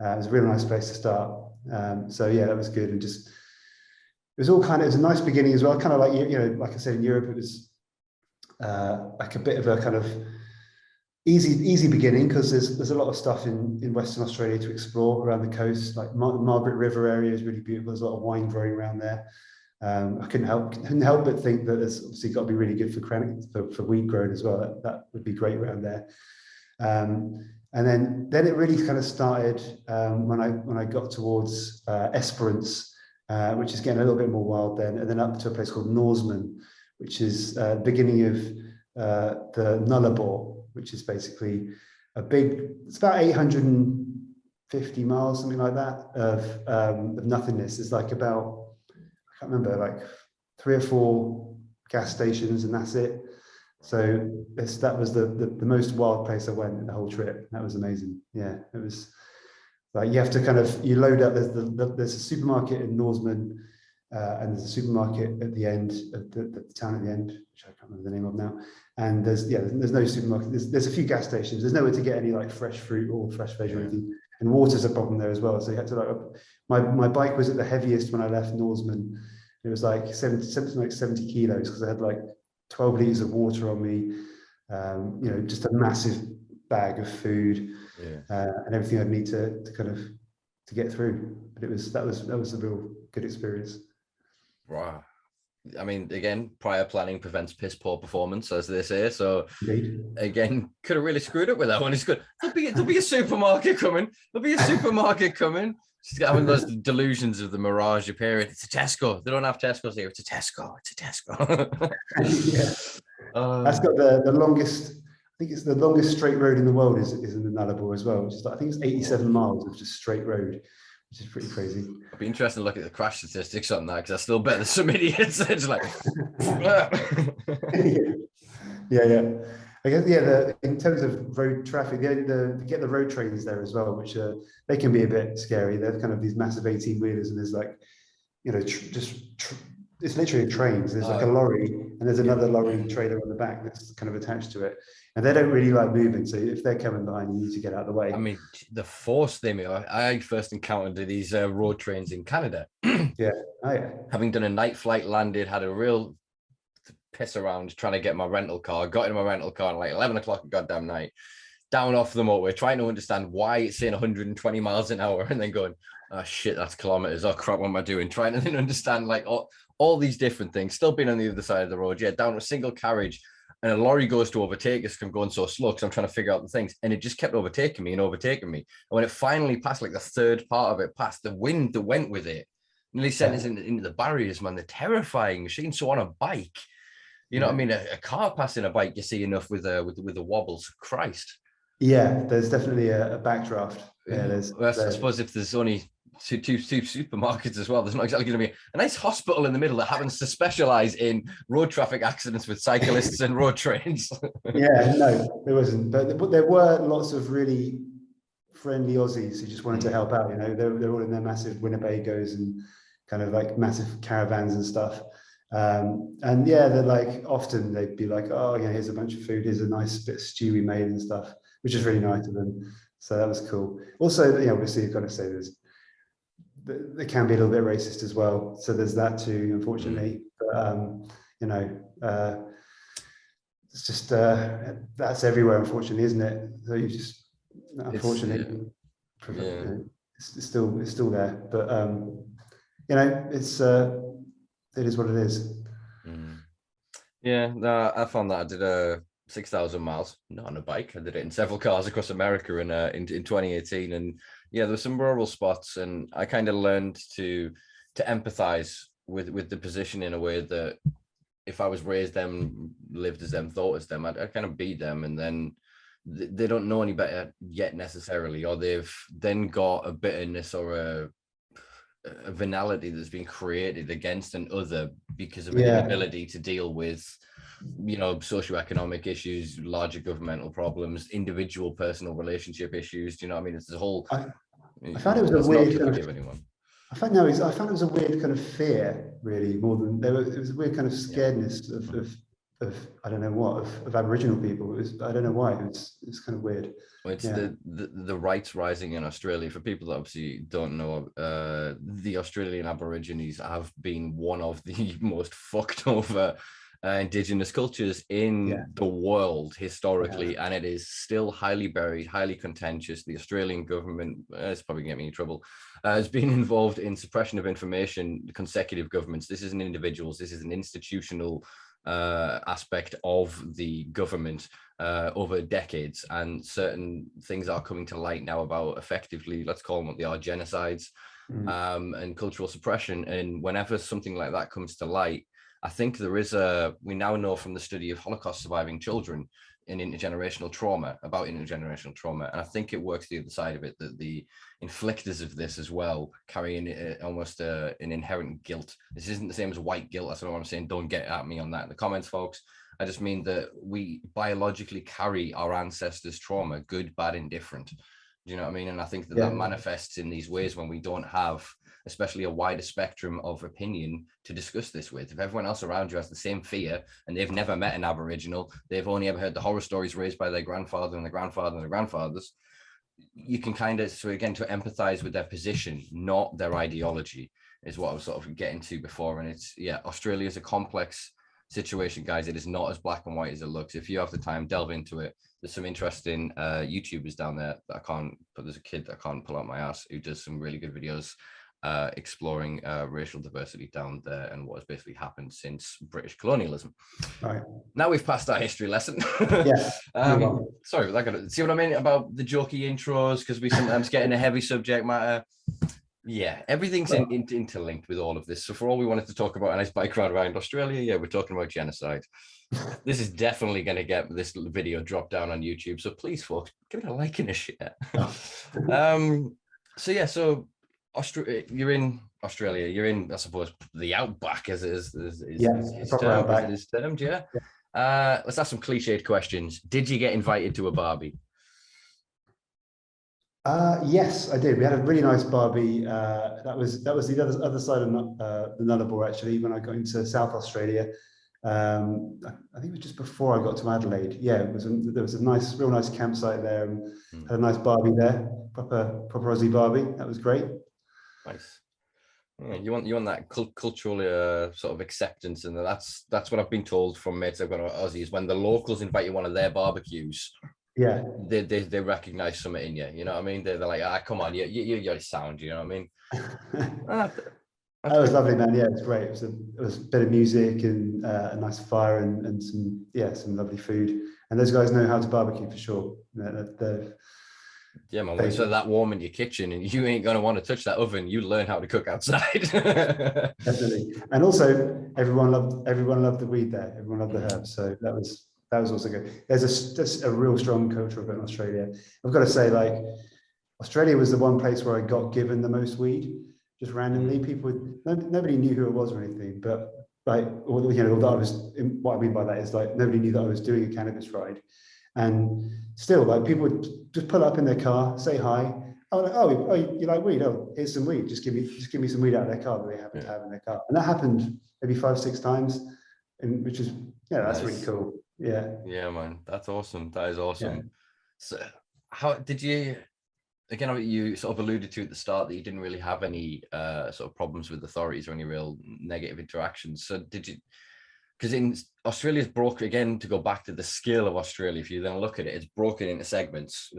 It was a really nice place to start. That was good. And it was a nice beginning as well. Kind of like, like I said, in Europe, it was like a bit of a kind of easy beginning, because there's a lot of stuff in Western Australia to explore around the coast. Like Margaret River area is really beautiful. There's a lot of wine growing around there. I couldn't help but think that it's obviously got to be really good for wheat growing as well. That would be great around there. And then it really kind of started when I got towards Esperance, which is getting a little bit more wild then, and then up to a place called Norseman, which is the beginning of the Nullarbor, which is basically it's about 850 miles, something like that, of nothingness. It's like about, I can't remember, like 3 or 4 gas stations, and that's it. So that was the most wild place I went in the whole trip. That was amazing. Yeah, it was Like you have to kind of, you load up, there's a supermarket in Norseman, and there's a supermarket at the end of the town at the end, which I can't remember the name of now. And there's no supermarket. There's a few gas stations. There's nowhere to get any like fresh fruit or fresh veg or anything. And water's a problem there as well. So you had to like, my bike was at the heaviest when I left Norseman. It was like 70 kilos because I had like 12 liters of water on me. Just a massive bag of food, and everything I'd need to kind of to get through. But that was a real good experience. Wow. I mean, again, prior planning prevents piss poor performance, as they say. So, again, could have really screwed up with that one. It's good. There'll be a supermarket coming. Just having those delusions of the mirage appearing. It's a Tesco. They don't have Tesco's here. It's a Tesco. That's got the longest. I think it's the longest straight road in the world is in the Nullarbor as well. Which is I think it's 87 miles of just straight road, which is pretty crazy. It'd be interesting to look at the crash statistics on that because I still bet there's some idiots. It's like, yeah. I guess in terms of road traffic, the get the road trains there as well, which they can be a bit scary. They're kind of these massive 18 wheelers, and there's like, it's literally trains. There's like a lorry, and there's another lorry trailer on the back that's kind of attached to it, and they don't really like moving. So if they're coming behind, you need to get out of the way. I mean, the force they make. I first encountered these road trains in Canada. Having done a night flight, landed, had a real piss around trying to get my rental car. Got in my rental car at like 11 o'clock at goddamn night. Down off the motorway, trying to understand why it's saying 120 miles an hour, and then going, oh shit, that's kilometers. Oh crap, what am I doing? Trying to then understand like all these different things. Still being on the other side of the road, down a single carriage, and a lorry goes to overtake us. I'm going so slow because I'm trying to figure out the things, and it just kept overtaking me. And when it finally passed, like the third part of it passed, the wind that went with it nearly sent us into the barriers. Man, they're terrifying machines. So on a bike, you know what I mean? A car passing a bike, you see enough with the wobbles. Christ. Yeah, there's definitely a backdraft. I suppose if there's only two supermarkets as well, there's not exactly going to be a nice hospital in the middle that happens to specialize in road traffic accidents with cyclists and road trains. No, there wasn't. But there were lots of really friendly Aussies who just wanted to help out. They're all in their massive Winnebagos and kind of like massive caravans and stuff. They're like, often they'd be like, oh yeah, here's a bunch of food, here's a nice bit of stew we made and stuff, which is really nice of them. So that was cool. Also, obviously you've got to say they can be a little bit racist as well. So there's that too, unfortunately. But it's just that's everywhere, unfortunately, isn't it? So you just, unfortunately, it's still there. But it is what it is. Yeah, no, I found that I did 6,000 miles, not on a bike. I did it in several cars across America in 2018, and there were some rural spots, and I kind of learned to empathize with the position in a way that if I was raised them, lived as them, thought as them, I'd kind of be them, and then they don't know any better yet necessarily, or they've then got a bitterness or a venality that's been created against an other because of an inability to deal with socioeconomic issues, larger governmental problems, individual personal relationship issues. Do you know what I mean? It's the whole. I found it was a weird kind of. I found it was a weird kind of fear, really, more than it was a weird kind of scaredness of I don't know what of Aboriginal people. I don't know why. It's kind of weird. Well, it's the rights rising in Australia. For people that obviously don't know, the Australian Aborigines have been one of the most fucked over indigenous cultures in the world historically, and it is still highly buried, highly contentious. The Australian government, it's probably going to get me in trouble, has been involved in suppression of information, consecutive governments. This isn't individuals, this is an institutional aspect of the government over decades, and certain things are coming to light now about, effectively, let's call them what they are, genocides and cultural suppression. And whenever something like that comes to light, I think we now know from the study of Holocaust surviving children in intergenerational trauma, and I think it works the other side of it, that the inflictors of this as well carry in almost an inherent guilt. This isn't the same as white guilt. That's what I'm saying. Don't get at me on that in the comments, folks. I just mean that we biologically carry our ancestors' trauma, good, bad, indifferent. Do you know what I mean? And I think that Yeah. that manifests in these ways when we don't have, especially a wider spectrum of opinion to discuss this with. If everyone else around you has the same fear and they've never met an Aboriginal, they've only ever heard the horror stories raised by their grandfather and their grandfather and their grandfathers, you can kind of, so again, to empathize with their position, not their ideology, is what I was sort of getting to before. And it's, yeah, Australia is a complex situation, guys. It is not as black and white as it looks. If you have the time, delve into it. There's some interesting YouTubers down there that I can't, but there's a kid that I can't pull out my ass who does some really good videos exploring racial diversity down there and what has basically happened since British colonialism. Right. Now we've passed our history lesson. Yeah. Sorry, that got see what I mean about the jokey intros, because we sometimes get in a heavy subject matter. Yeah, everything's interlinked with all of this. So for all we wanted to talk about a nice bike ride around Australia, yeah, we're talking about genocide. This is definitely going to get this video dropped down on YouTube. So please, folks, give it a like and a share. So yeah, so you're in Australia. You're in, I suppose, the outback, as it is termed. Yeah. Let's ask some cliched questions. Did you get invited to a barbie? Yes, I did. We had a really nice barbie. That was the other side of the Nullarbor, actually, when I got into South Australia. I think it was just before I got to Adelaide. Yeah, there was a real nice campsite there, and had a nice barbie there, proper Aussie barbie. That was great. Nice. Yeah, you want that cultural sort of acceptance, and that's what I've been told from mates I've got on Aussies. When the locals invite you to one of their barbecues, yeah, they recognize something in you. You know what I mean? They're like, come on, you're sound. You know what I mean? That was lovely, man. Yeah, it was great. It was a bit of music and a nice fire and some lovely food. And those guys know how to barbecue for sure. Yeah, man. When it's that warm in your kitchen and you ain't gonna want to touch that oven, you learn how to cook outside. Definitely. And also, everyone loved the weed there. Everyone loved the herbs. So that was also good. There's a real strong culture of it in Australia. I've got to say, like, Australia was the one place where I got given the most weed, just randomly. Nobody knew who it was or anything, but like, what I mean by that is, like, nobody knew that I was doing a cannabis ride. And still, like, people would just pull up in their car, say hi. Oh, you like weed? Oh, here's some weed. Just give me some weed out of their car that they happen to have in their car. And that happened maybe 5-6 times, and which is, that's really cool. Yeah. Yeah, man. That's awesome. That is awesome. Yeah. So how did you, again, you sort of alluded to at the start that you didn't really have any sort of problems with authorities or any real negative interactions. So did you, because in Australia's broken, again, to go back to the scale of Australia, if you then look at it, it's broken into segments,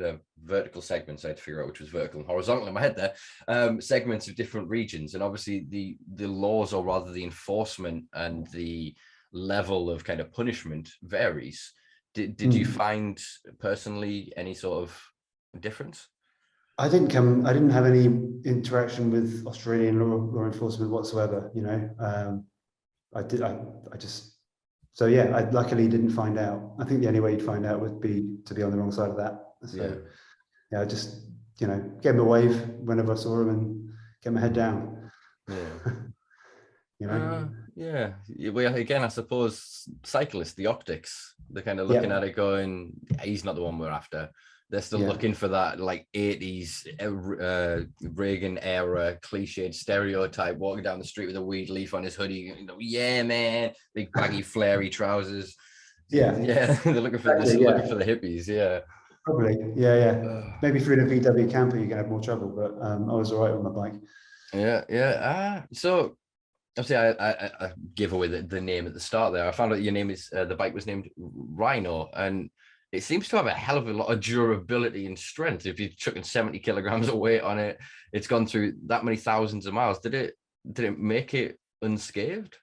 vertical segments, I had to figure out which was vertical and horizontal in my head there, segments of different regions. And obviously the laws, or rather the enforcement and the level of kind of punishment varies. Did you find personally any sort of difference? I didn't have any interaction with Australian law enforcement whatsoever, you know. I luckily didn't find out. I think the only way you'd find out would be to be on the wrong side of that. So I just, gave him a wave whenever I saw him and get my head down. Yeah. Well, again, I suppose cyclists, the optics, they're kind of looking at it going, he's not the one we're after. They're still looking for that, like, 80s Reagan era cliched stereotype, walking down the street with a weed leaf on his hoodie. Yeah, man, big baggy flary trousers. Yeah, they're looking for looking for the hippies. Yeah, probably. Maybe through the VW camper you can have more trouble, but I was all right with my bike. So obviously I gave away the name at the start there. I found out your name is the bike was named Rhino, and it seems to have a hell of a lot of durability and strength. If you're chucking 70 kilograms of weight on it, it's gone through that many thousands of miles. Did it make it unscathed?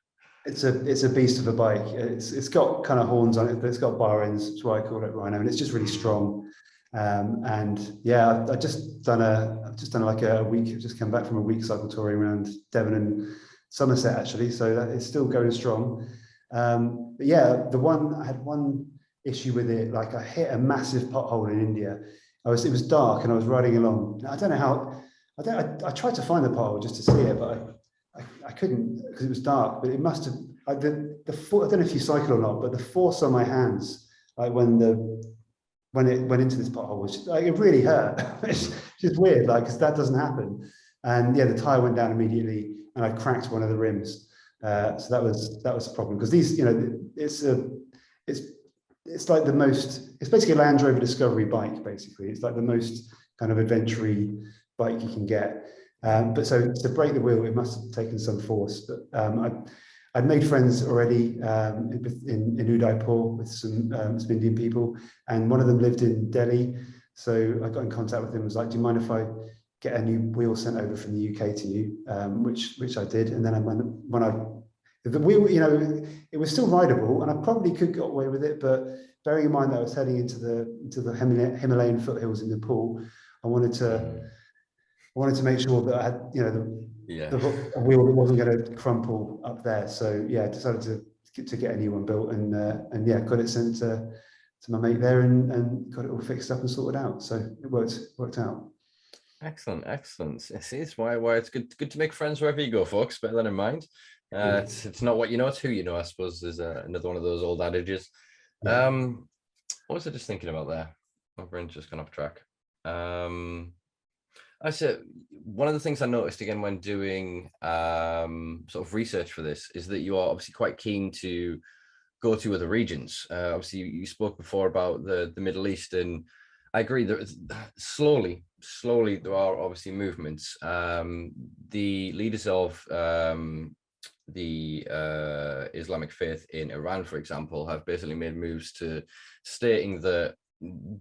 It's a beast of a bike. It's got kind of horns on it, but it's got bar ends. That's why I call it Rhino, and it's just really strong. I've just done like a week. I've just come back from a week cycle touring around Devon and Somerset, actually. So that it's still going strong. I had one issue with it. Like, I hit a massive pothole in India. It was dark and I was riding along. I don't know how. I tried to find the pothole just to see it, but I couldn't because it was dark. But it must have. I don't know if you cycle or not, but the force on my hands, like when when it went into this pothole was just, like, it really hurt. It's just weird, like, because that doesn't happen. And yeah, the tire went down immediately, and I cracked one of the rims. So that was a problem, because these, it's like the most, it's basically a Land Rover Discovery bike. Basically, it's like the most kind of adventure-y bike you can get. But so to break the wheel, it must have taken some force. But I'd made friends already in Udaipur with some Indian people, and one of them lived in Delhi. So I got in contact with him and was like, do you mind if I get a new wheel sent over from the UK to you? Which I did. And then the wheel, it was still rideable, and I probably could get away with it. But bearing in mind that I was heading into the Himalayan foothills in Nepal, I wanted to make sure that I had, the wheel that wasn't going to crumple up there. So yeah, I decided to get a new one built, and yeah, got it sent to my mate there, and got it all fixed up and sorted out. So it worked out. Excellent. See, it's why it's good to make friends wherever you go, folks. Bear that in mind. It's not what you know, it's who you know, I suppose, is another one of those old adages. Yeah. What was I just thinking about there? My brain's just gone off track. I said one of the things I noticed again when doing sort of research for this is that you are obviously quite keen to go to other regions. Obviously, you spoke before about the Middle East, and I agree that slowly there are obviously movements. The leaders of the Islamic faith in Iran, for example, have basically made moves to stating that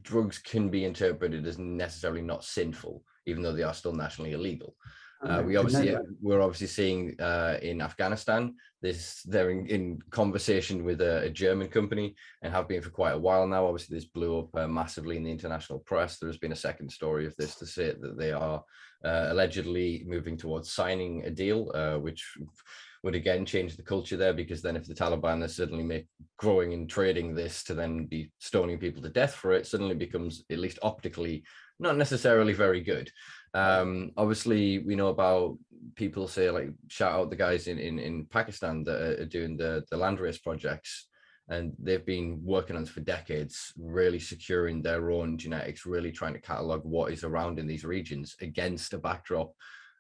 drugs can be interpreted as necessarily not sinful, even though they are still nationally illegal. We're obviously seeing in Afghanistan, they're in conversation with a German company, and have been for quite a while now. Obviously, this blew up massively in the international press. There has been a second story of this to say that they are allegedly moving towards signing a deal, which would again change the culture there, because then if the Taliban are suddenly growing and trading this to then be stoning people to death for it, suddenly becomes, at least optically, not necessarily very good. Obviously, we know about people say, like, shout out the guys in Pakistan that are doing the land race projects, and they've been working on this for decades, really securing their own genetics, really trying to catalog what is around in these regions against a backdrop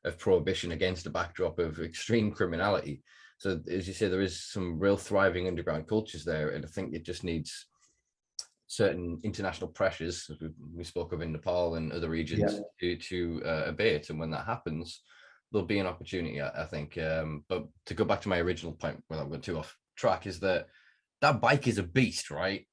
of prohibition, against a backdrop of extreme criminality. So as you say, there is some real thriving underground cultures there, and I think it just needs certain international pressures, as we spoke of in Nepal and other regions, to abate. And when that happens, there'll be an opportunity, I think. But to go back to my original point, without going too off track, is that bike is a beast, right?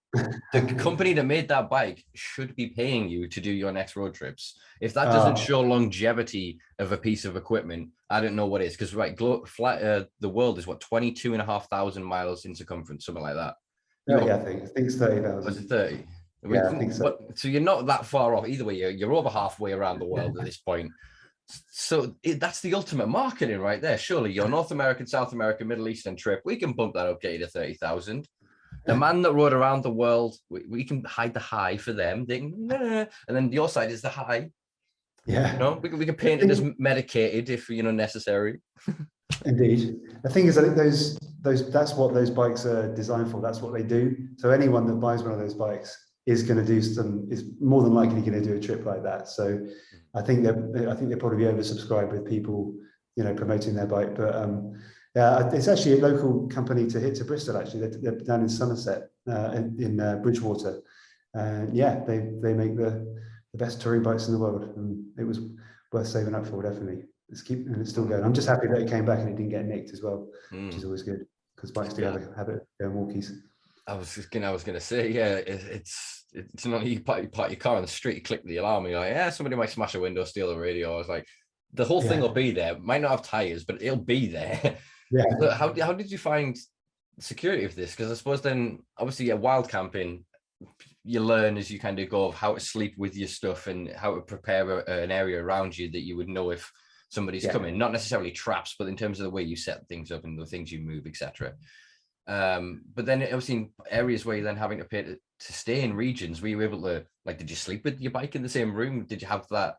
The company that made that bike should be paying you to do your next road trips. If that doesn't show longevity of a piece of equipment, I don't know what is. Because the world is 22,500 miles in circumference, something like that. I think it's 30,000. Was it 30? Yeah, I think so. So you're not that far off. Either way, you're over halfway around the world at this point. So that's the ultimate marketing right there. Surely your North American, South American, Middle Eastern trip, we can bump that up, get you to 30,000. The man that rode around the world, we can hide the high for them. They can, nah, and then your side is the high. Yeah. We can paint it as medicated if necessary. Indeed. The thing is, I think that's what those bikes are designed for. That's what they do. So anyone that buys one of those bikes is going to is more than likely going to do a trip like that. So I think they'll probably be oversubscribed with people, promoting their bike. But it's actually a local company to Bristol. Actually, they're down in Somerset, in Bridgewater. They make the best touring bikes in the world, and it was worth saving up for, definitely. And it's still going. I'm just happy that it came back and it didn't get nicked as well, which is always good, because bikes do have a habit of going walkies. I was gonna say, it's not you park your car on the street, you click the alarm, and you're like, somebody might smash a window, steal the radio. I was like, the whole thing will be there. Might not have tires, but it'll be there. Yeah. So how did you find security of this? Because I suppose then, obviously, wild camping, you learn as you kind of go of how to sleep with your stuff and how to prepare an area around you that you would know if somebody's coming. Not necessarily traps, but in terms of the way you set things up and the things you move, etc. But then obviously in areas where you're then having to pay to stay in regions, were you able to, did you sleep with your bike in the same room? Did you have that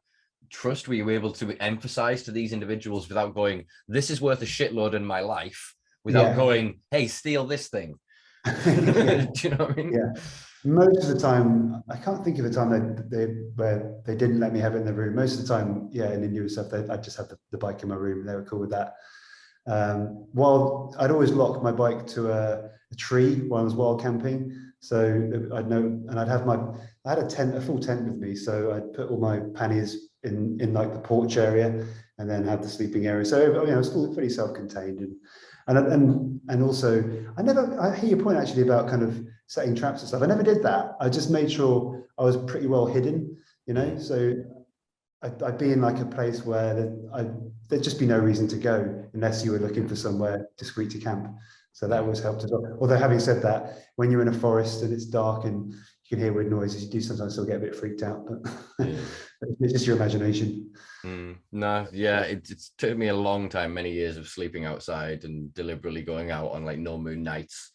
trust? Were you able to emphasize to these individuals without going, this is worth a shitload in my life, without going, hey, steal this thing? Do you know what I mean? Yeah. Most of the time, I can't think of a time where they didn't let me have it in the room. Most of the time, yeah, in India and stuff, I just had the bike in my room. They were cool with that. While I'd always lock my bike to a tree while I was wild camping, so I'd know, and I had a tent, a full tent with me, so I'd put all my panniers in like the porch area, and then have the sleeping area. So you know, it's all pretty self-contained, and also I hear your point actually about kind of setting traps and stuff. I never did that. I just made sure I was pretty well hidden, you know. So I'd be in like a place where there'd just be no reason to go unless you were looking for somewhere discreet to camp. So that always helped as well. Although having said that, when you're in a forest and it's dark and you can hear weird noises, you do sometimes still get a bit freaked out, but it's just your imagination. No, yeah, it's took me a long time, many years of sleeping outside and deliberately going out on like no moon nights.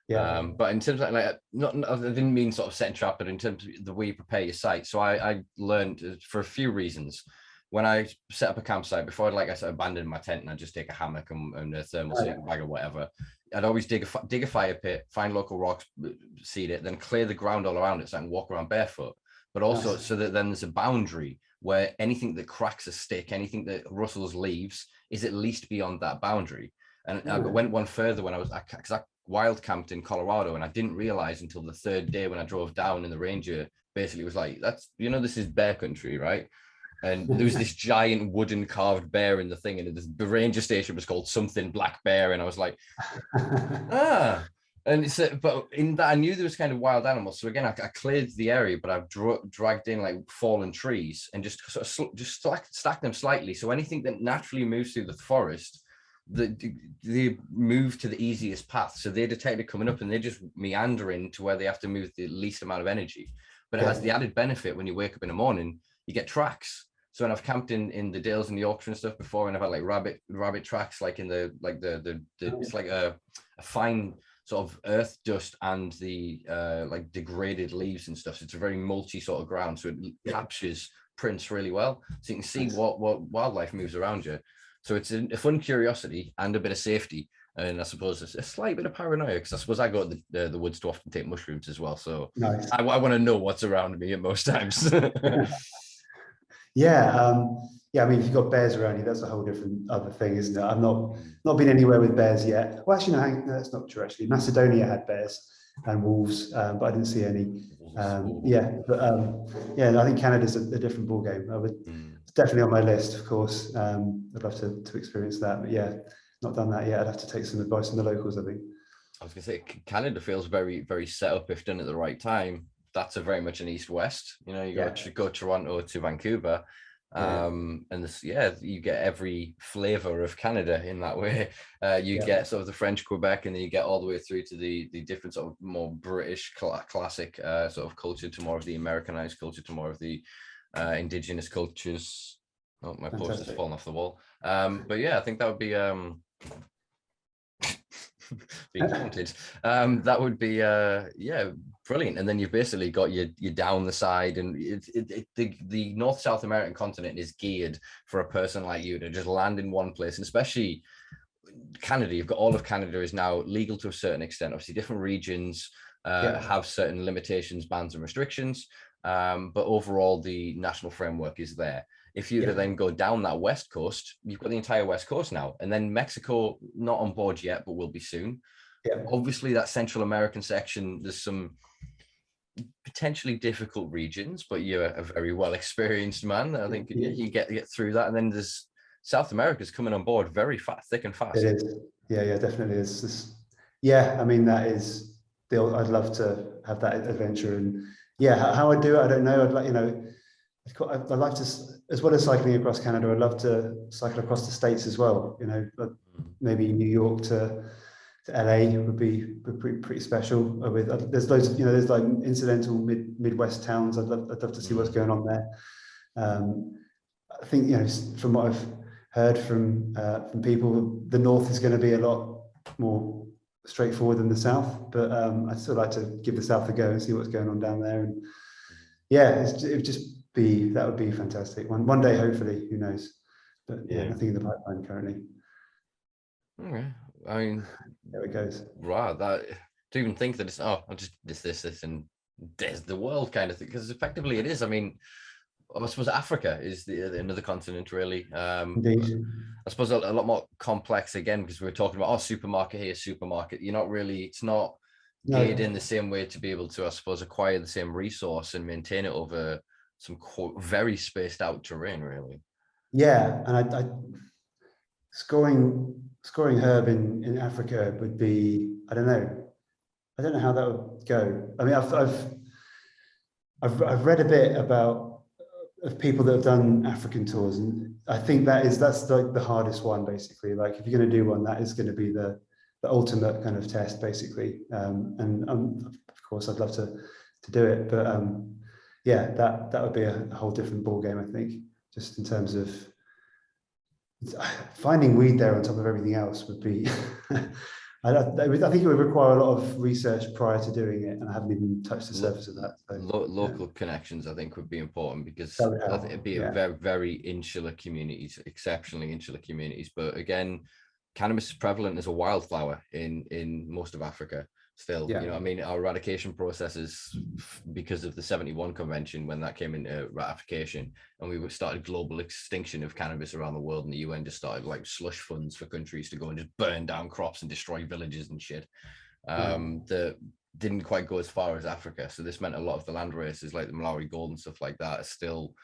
Yeah. But in terms of like, I didn't mean sort of setting trap, but in terms of the way you prepare your site. So I learned for a few reasons. When I set up a campsite, before like I said, abandon my tent and I just take a hammock and a thermal sleeping bag or whatever, I'd always dig a fire pit, find local rocks, seed it, then clear the ground all around it so I can walk around baroot. But also so that then there's a boundary where anything that cracks a stick, anything that rustles leaves is at least beyond that boundary. And I went one further when because I wild camped in Colorado, and I didn't realize until the third day when I drove down, and the ranger basically was like, "That's, you know, this is bear country, right?" And there was this giant wooden carved bear in the thing, and the ranger station was called something Black Bear, and I was like, ah. And it's but in that I knew there was kind of wild animals. So again, I cleared the area, but I've dragged in like fallen trees and just sort of just stack them slightly. So anything that naturally moves through the forest, they move to the easiest path. So they detect it coming up and they just meandering to where they have to move the least amount of energy. But it has the added benefit when you wake up in the morning, you get tracks. So when I've camped in the Dales and the Yorkshire and stuff before, and I've had like rabbit tracks, like in the it's like a fine sort of earth dust and the like degraded leaves and stuff. So it's a very mulchy sort of ground, so it captures prints really well. So you can see what wildlife moves around you. So it's a fun curiosity and a bit of safety. And I suppose it's a slight bit of paranoia because I suppose I go to the woods to often take mushrooms as well. So I want to know what's around me at most times. Yeah, I mean, if you've got bears around you, that's a whole different other thing, isn't it? I've not been anywhere with bears yet. Well, actually, no, that's not true. Actually, Macedonia had bears and wolves, but I didn't see any. I think Canada's a different ballgame. It's definitely on my list, of course. I'd love to experience that, but yeah, not done that yet. I'd have to take some advice from the locals, I think. I was going to say, Canada feels very, very set up if done at the right time. That's a very much an east-west. You know, you go Toronto to Vancouver, and this, you get every flavor of Canada in that way. You get sort of the French Quebec, and then you get all the way through to the different sort of more British classic sort of culture to more of the Americanized culture to more of the indigenous cultures. Oh, my poster's fallen off the wall. But yeah, I think that would be being haunted. That would be brilliant. And then you've basically got your down the side, and the North South American continent is geared for a person like you to just land in one place, and especially Canada. You've got all of Canada is now legal to a certain extent. Obviously, different regions have certain limitations, bans, and restrictions, but overall, the national framework is there. If you then go down that west coast, you've got the entire west coast now, and then Mexico not on board yet, but will be soon. Obviously, that Central American section, there's some potentially difficult regions, but you're a very well experienced man. I think you get through that, and then there's South America's coming on board very thick and fast. It is, yeah, definitely. I mean, that is I'd love to have that adventure, and how I do it, I don't know. I'd like, I'd like to, as well as cycling across Canada, I'd love to cycle across the States as well. You know, maybe New York to LA would be pretty special. There's loads of, there's like incidental Midwest towns. I'd love to see what's going on there. I think, from what I've heard from people, the North is going to be a lot more straightforward than the South, but I'd still like to give the South a go and see what's going on down there. And that would be fantastic. One day, hopefully, who knows? But nothing in the pipeline currently. Okay, I mean, there it goes. Wow, that to even think that it's I'll just this and there's the world kind of thing, because effectively it is. I mean, I suppose Africa is another continent, really. Indeed. I suppose a lot more complex again, because we were talking about, supermarket here, supermarket. You're not really, it's not geared in the same way to be able to, I suppose, acquire the same resource and maintain it over some very spaced out terrain, really. Yeah, and I scoring herb in Africa would be, I don't know how that would go. I mean, I've read a bit about of people that have done African tours, and I think that's like the hardest one, basically. Like, if you're going to do one, that is going to be the ultimate kind of test, basically. And of course, I'd love to do it, but yeah, that would be a whole different ball game, I think, just in terms of finding weed there on top of everything else would be. I think it would require a lot of research prior to doing it, and I haven't even touched the surface of that. So, local connections, I think, would be important, because it'd be a very, very insular communities, exceptionally insular communities. But again, cannabis is prevalent as a wildflower in most of Africa still. You know, I mean, our eradication processes, because of the 71 convention, when that came into ratification, and we started global extinction of cannabis around the world, and the UN just started like slush funds for countries to go and just burn down crops and destroy villages and shit. That didn't quite go as far as Africa. So this meant a lot of the land races, like the Malawi gold and stuff like that, are still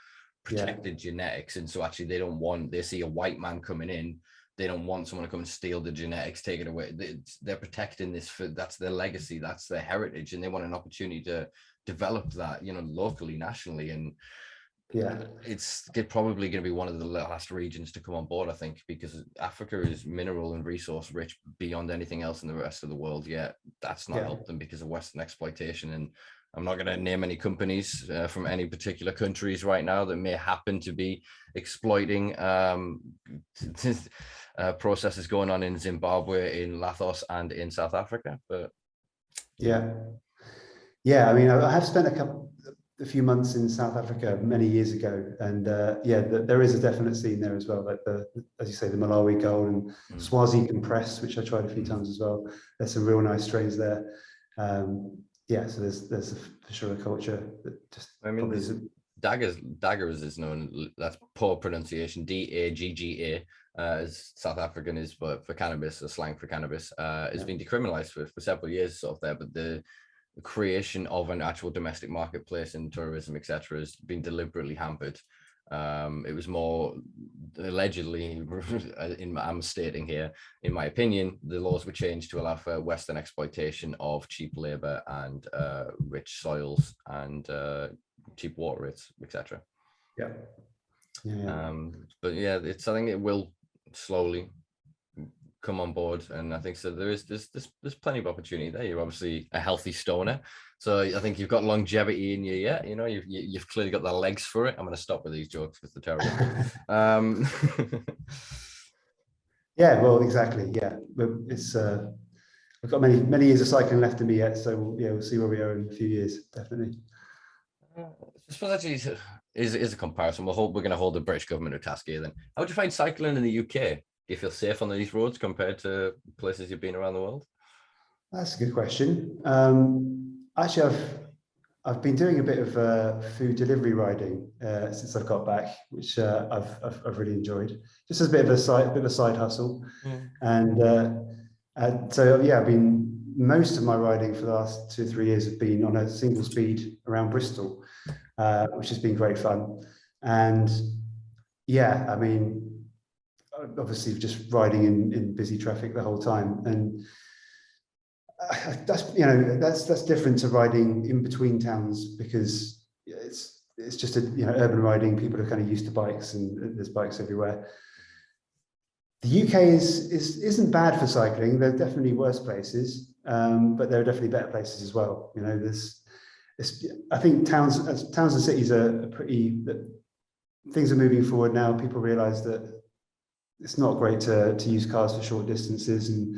protected genetics. And so actually they see a white man coming in, they don't want someone to come and steal the genetics, take it away. They're protecting this, that's their legacy, that's their heritage, and they want an opportunity to develop that, you know, locally, nationally. And it's probably going to be one of the last regions to come on board, I think, because Africa is mineral and resource rich beyond anything else in the rest of the world. Yet that's not helped them because of Western exploitation. And I'm not going to name any companies from any particular countries right now that may happen to be exploiting processes going on in Zimbabwe, in Laos, and in South Africa. But yeah, I mean, I have spent a few months in South Africa many years ago, and there is a definite scene there as well, like as you say, the Malawi gold and Swazi compressed, which I tried a few times as well. There's some real nice strains there. So there's for sure a culture that just, I mean, Daggers is known, that's poor pronunciation, Dagga, as South African is, but for cannabis, a slang for cannabis, has been decriminalized for several years sort of there, but the creation of an actual domestic marketplace in tourism, etc., has been deliberately hampered. It was more allegedly, I'm stating here, in my opinion, the laws were changed to allow for Western exploitation of cheap labor and rich soils and cheap water rates, etc. But yeah, it's something that will slowly come on board, and I think so. There's plenty of opportunity there. You're obviously a healthy stoner, so I think you've got longevity in you yet. You know, you've clearly got the legs for it. I'm going to stop with these jokes because they're terrible. Yeah, well, exactly. Yeah, but it's I've got many years of cycling left in me yet, so we'll see where we are in a few years, definitely. I suppose actually is a comparison. We're going to hold the British government to task here. Then, how would you find cycling in the UK? Do you feel safe on these roads compared to places you've been around the world? That's a good question. Actually, I've been doing a bit of food delivery riding since I've got back, which I've really enjoyed. Just as a bit of a side hustle, and so I've been, most of my riding for the last 2 or 3 years have been on a single speed around Bristol, which has been great fun. And I mean, obviously just riding in busy traffic the whole time, and that's different to riding in between towns, because it's just urban riding. People are kind of used to bikes, and there's bikes everywhere. The UK isn't bad for cycling. There are definitely worse places, but there are definitely better places as well. You know, I think towns and cities are things are moving forward now. People realise that it's not great to use cars for short distances, and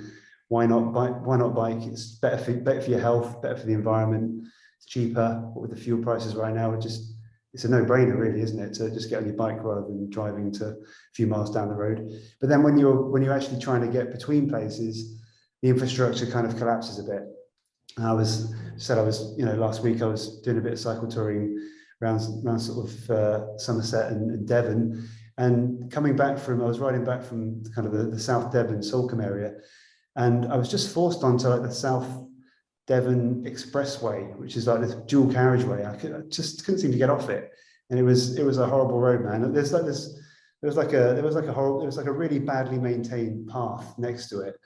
why not bike? It's better for your health, better for the environment. It's cheaper. But with the fuel prices right now, it's a no-brainer, really, isn't it, to just get on your bike rather than driving to a few miles down the road. But then when you're actually trying to get between places, the infrastructure kind of collapses a bit. I was last week I was doing a bit of cycle touring around sort of Somerset and Devon, and I was riding back from kind of the South Devon Salcombe area, and I was just forced onto like the South Devon Expressway, which is like this dual carriageway. I just couldn't seem to get off it, and it was a horrible road, man. There was like a really badly maintained path next to it,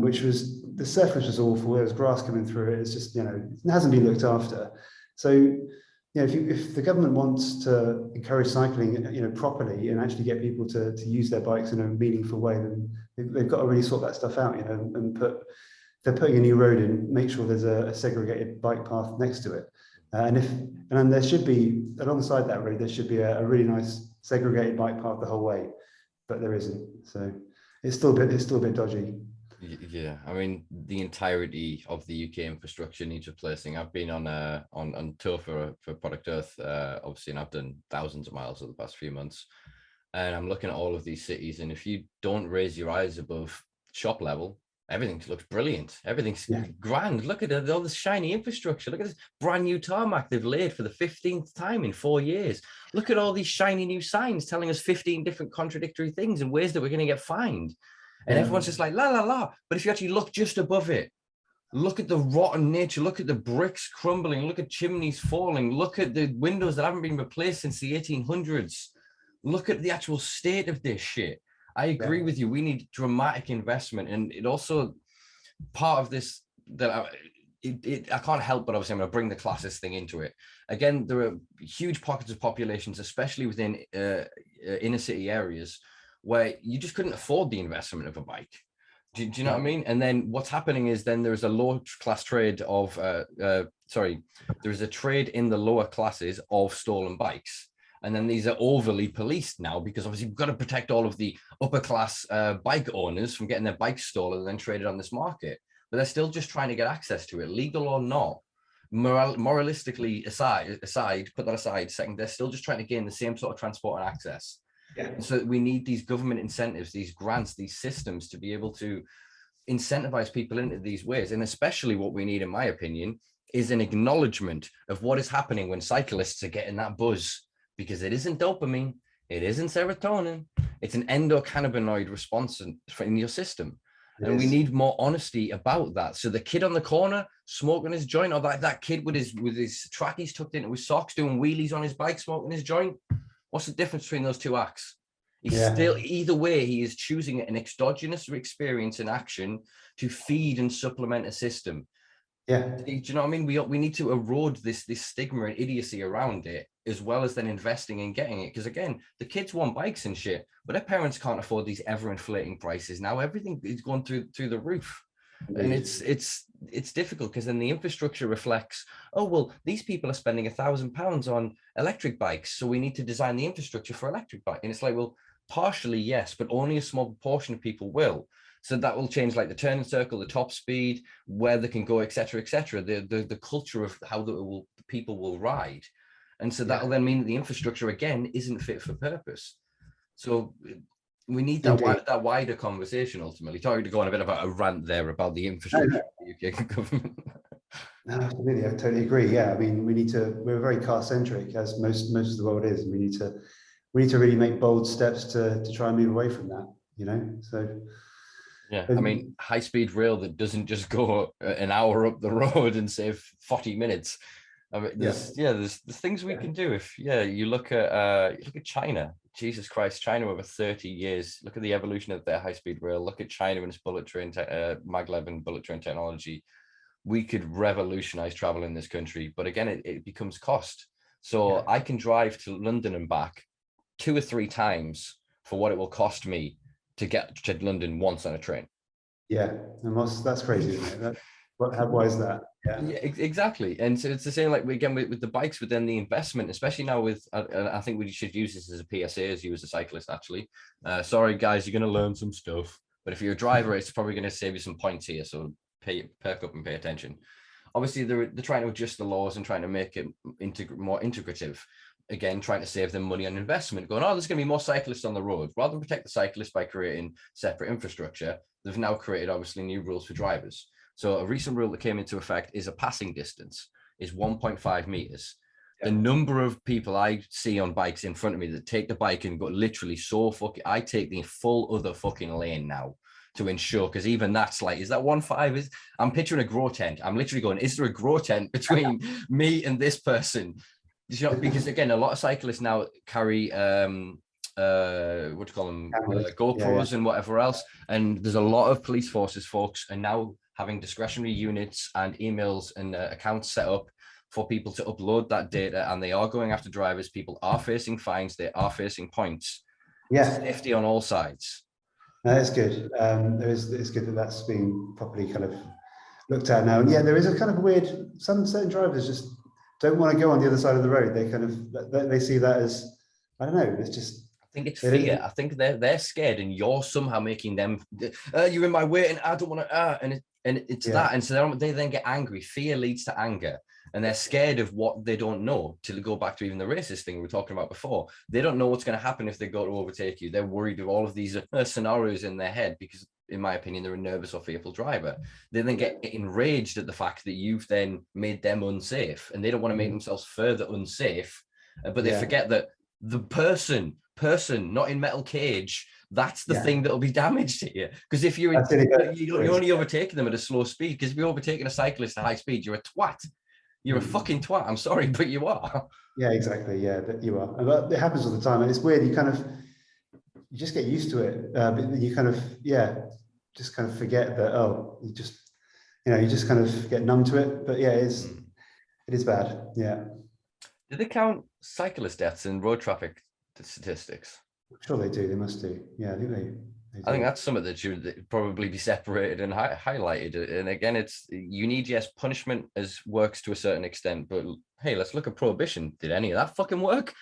which was, the surface was awful. There was grass coming through it. It's just, it hasn't been looked after. So, if the government wants to encourage cycling, properly, and actually get people to use their bikes in a meaningful way, then they've got to really sort that stuff out, and if they're putting a new road in, make sure there's a segregated bike path next to it. And then there should be, alongside that road, there should be a really nice segregated bike path the whole way, but there isn't. So it's still a bit dodgy. Yeah, I mean, the entirety of the UK infrastructure needs replacing. I've been on tour for Product Earth, obviously, and I've done thousands of miles over the past few months. And I'm looking at all of these cities, and if you don't raise your eyes above shop level, everything looks brilliant. Everything's grand. Look at all this shiny infrastructure. Look at this brand new tarmac they've laid for the 15th time in 4 years. Look at all these shiny new signs telling us 15 different contradictory things and ways that we're going to get fined. And everyone's just like, la, la, la. But if you actually look just above it, look at the rotten nature, look at the bricks crumbling, look at chimneys falling, look at the windows that haven't been replaced since the 1800s. Look at the actual state of this shit. I agree with you. We need dramatic investment. And it also, part of this, that I can't help but obviously I'm going to bring the classist thing into it. Again, there are huge pockets of populations, especially within inner city areas, where you just couldn't afford the investment of a bike. Do you know what I mean? And then what's happening is then there's a low class trade of, there's a trade in the lower classes of stolen bikes. And then these are overly policed now, because obviously we've got to protect all of the upper class bike owners from getting their bikes stolen and then traded on this market. But they're still just trying to get access to it, legal or not. Moralistically aside, put that aside second, they're still just trying to gain the same sort of transport and access. Yeah. And so we need these government incentives, these grants, these systems to be able to incentivize people into these ways. And especially what we need, in my opinion, is an acknowledgement of what is happening when cyclists are getting that buzz, because it isn't dopamine, it isn't serotonin, it's an endocannabinoid response in your system. And we need more honesty about that. So the kid on the corner smoking his joint, or that kid with his trackies tucked into his socks doing wheelies on his bike smoking his joint, what's the difference between those two acts? He's still, either way, he is choosing an exogenous experience and action to feed and supplement a system. Yeah. Do you know what I mean? We need to erode this stigma and idiocy around it, as well as then investing in getting it. Because again, the kids want bikes and shit, but their parents can't afford these ever inflating prices. Now everything is going through the roof. And it's difficult, because then the infrastructure reflects, oh, well, these people are spending £1,000 on electric bikes, so we need to design the infrastructure for electric bike. And it's like, well, partially yes, but only a small proportion of people will. So that will change, like the turning circle, the top speed, where they can go, etc., etc. The culture of how the people will ride. And so that'll then mean that the infrastructure again isn't fit for purpose. So we need that wider conversation ultimately. Sorry to go on a bit of a rant there about the infrastructure of the UK government. No, absolutely, I totally agree. Yeah, I mean, we're very car-centric, as most of the world is, and we need to really make bold steps to try and move away from that, So yeah, I mean, high-speed rail that doesn't just go an hour up the road and save 40 minutes. I mean, there's things we can do. If you look at China. Jesus Christ, China over 30 years. Look at the evolution of their high-speed rail. Look at China and its bullet train, maglev and bullet train technology. We could revolutionize travel in this country, but again, it becomes cost. So I can drive to London and back 2 or 3 times for what it will cost me to get to London once on a train. Yeah, and that's crazy, isn't it? Why is that? Yeah, exactly. And so it's the same, like again with the bikes, but then the investment, especially now with, I think we should use this as a PSA as you as a cyclist, actually. Sorry, guys, you're going to learn some stuff. But if you're a driver, it's probably going to save you some points here. So perk up and pay attention. Obviously, they're trying to adjust the laws and trying to make it more integrative. Again, trying to save them money on investment, going, there's going to be more cyclists on the road. Rather than protect the cyclists by creating separate infrastructure, they've now created, obviously, new rules for drivers. So a recent rule that came into effect is a passing distance is 1.5 meters. Yeah. The number of people I see on bikes in front of me that take the bike and go literally so fucking, I take the full other fucking lane now to ensure, because even that's like, is that 1.5? I'm picturing a grow tent. I'm literally going, is there a grow tent between me and this person? You know, because again, a lot of cyclists now carry what do you call them, GoPros and whatever else, and there's a lot of police forces folks are now having discretionary units and emails and accounts set up for people to upload that data, and they are going after drivers. People are facing fines, they are facing points. Yeah, safety on all sides. no, that's good. It's good that that's being properly kind of looked at now. And yeah, there is a kind of weird, certain drivers just don't want to go on the other side of the road. They kind of, they see that as, I don't know, it's just, I think it's fear. I think they're scared, and you're somehow making them, you're in my way and I don't want to, and it's that. And so they then get angry. Fear leads to anger, and they're scared of what they don't know. To go back to even the racist thing we were talking about before, they don't know what's going to happen if they go to overtake you. They're worried of all of these scenarios in their head because, in my opinion, they're a nervous or fearful driver. They then get enraged at the fact that you've then made them unsafe, and they don't want to make themselves further unsafe. But they forget that the person, not in metal cage, that's the thing that'll be damaged to you. Because if you're only overtaking them at a slow speed, because if you're overtaking a cyclist at high speed, you're a twat. You're a fucking twat. I'm sorry, but you are. Yeah, exactly. Yeah, you are. But it happens all the time, and it's weird. You just get used to it. But you kind of, just kind of forget that. Oh, you just kind of get numb to it. But yeah, it is bad. Yeah. Do they count cyclist deaths in road traffic statistics? I'm sure they do. They must do. Yeah, I think they do. I think that's something that should probably be separated and highlighted. And again, you need, yes, punishment as works to a certain extent, but hey, let's look at prohibition. Did any of that fucking work?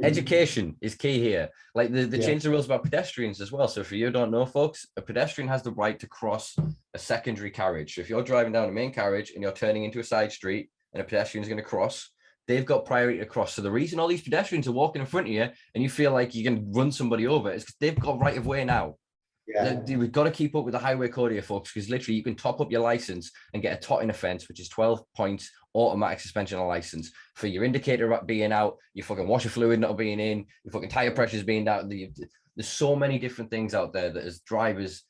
Education is key here. Like they changed the rules about pedestrians as well. So for you who don't know, folks, a pedestrian has the right to cross a secondary carriage. So if you're driving down a main carriage and you're turning into a side street and a pedestrian is going to cross, they've got priority to cross. So the reason all these pedestrians are walking in front of you and you feel like you can run somebody over is because they've got right of way now. Yeah. We've got to keep up with the highway code here, folks, because literally you can top up your license and get a totting offence, which is 12 points, automatic suspension of license for your indicator being out, your fucking washer fluid not being in, your fucking tire pressures being down. There's so many different things out there that as drivers,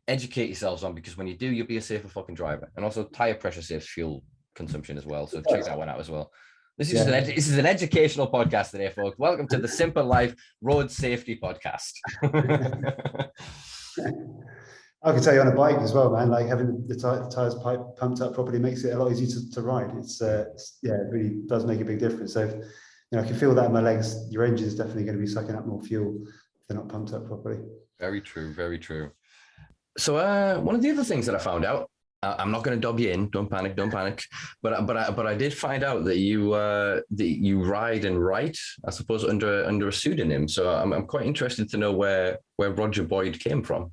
educate yourselves on, because when you do, you'll be a safer fucking driver. And also tire pressure saves fuel consumption as well. So check that one out as well. This is an educational podcast today, folks. Welcome to the Simpa Life Road Safety Podcast. I can tell you on a bike as well, man, like having the tires pumped up properly makes it a lot easier to ride. It really does make a big difference. So, I can feel that in my legs. Your engine is definitely going to be sucking up more fuel if they're not pumped up properly. Very true, very true. So one of the other things that I found out, I'm not going to dob you in. Don't panic. But I did find out that you ride and write, I suppose, under a pseudonym. So I'm quite interested to know where Roger Boyd came from.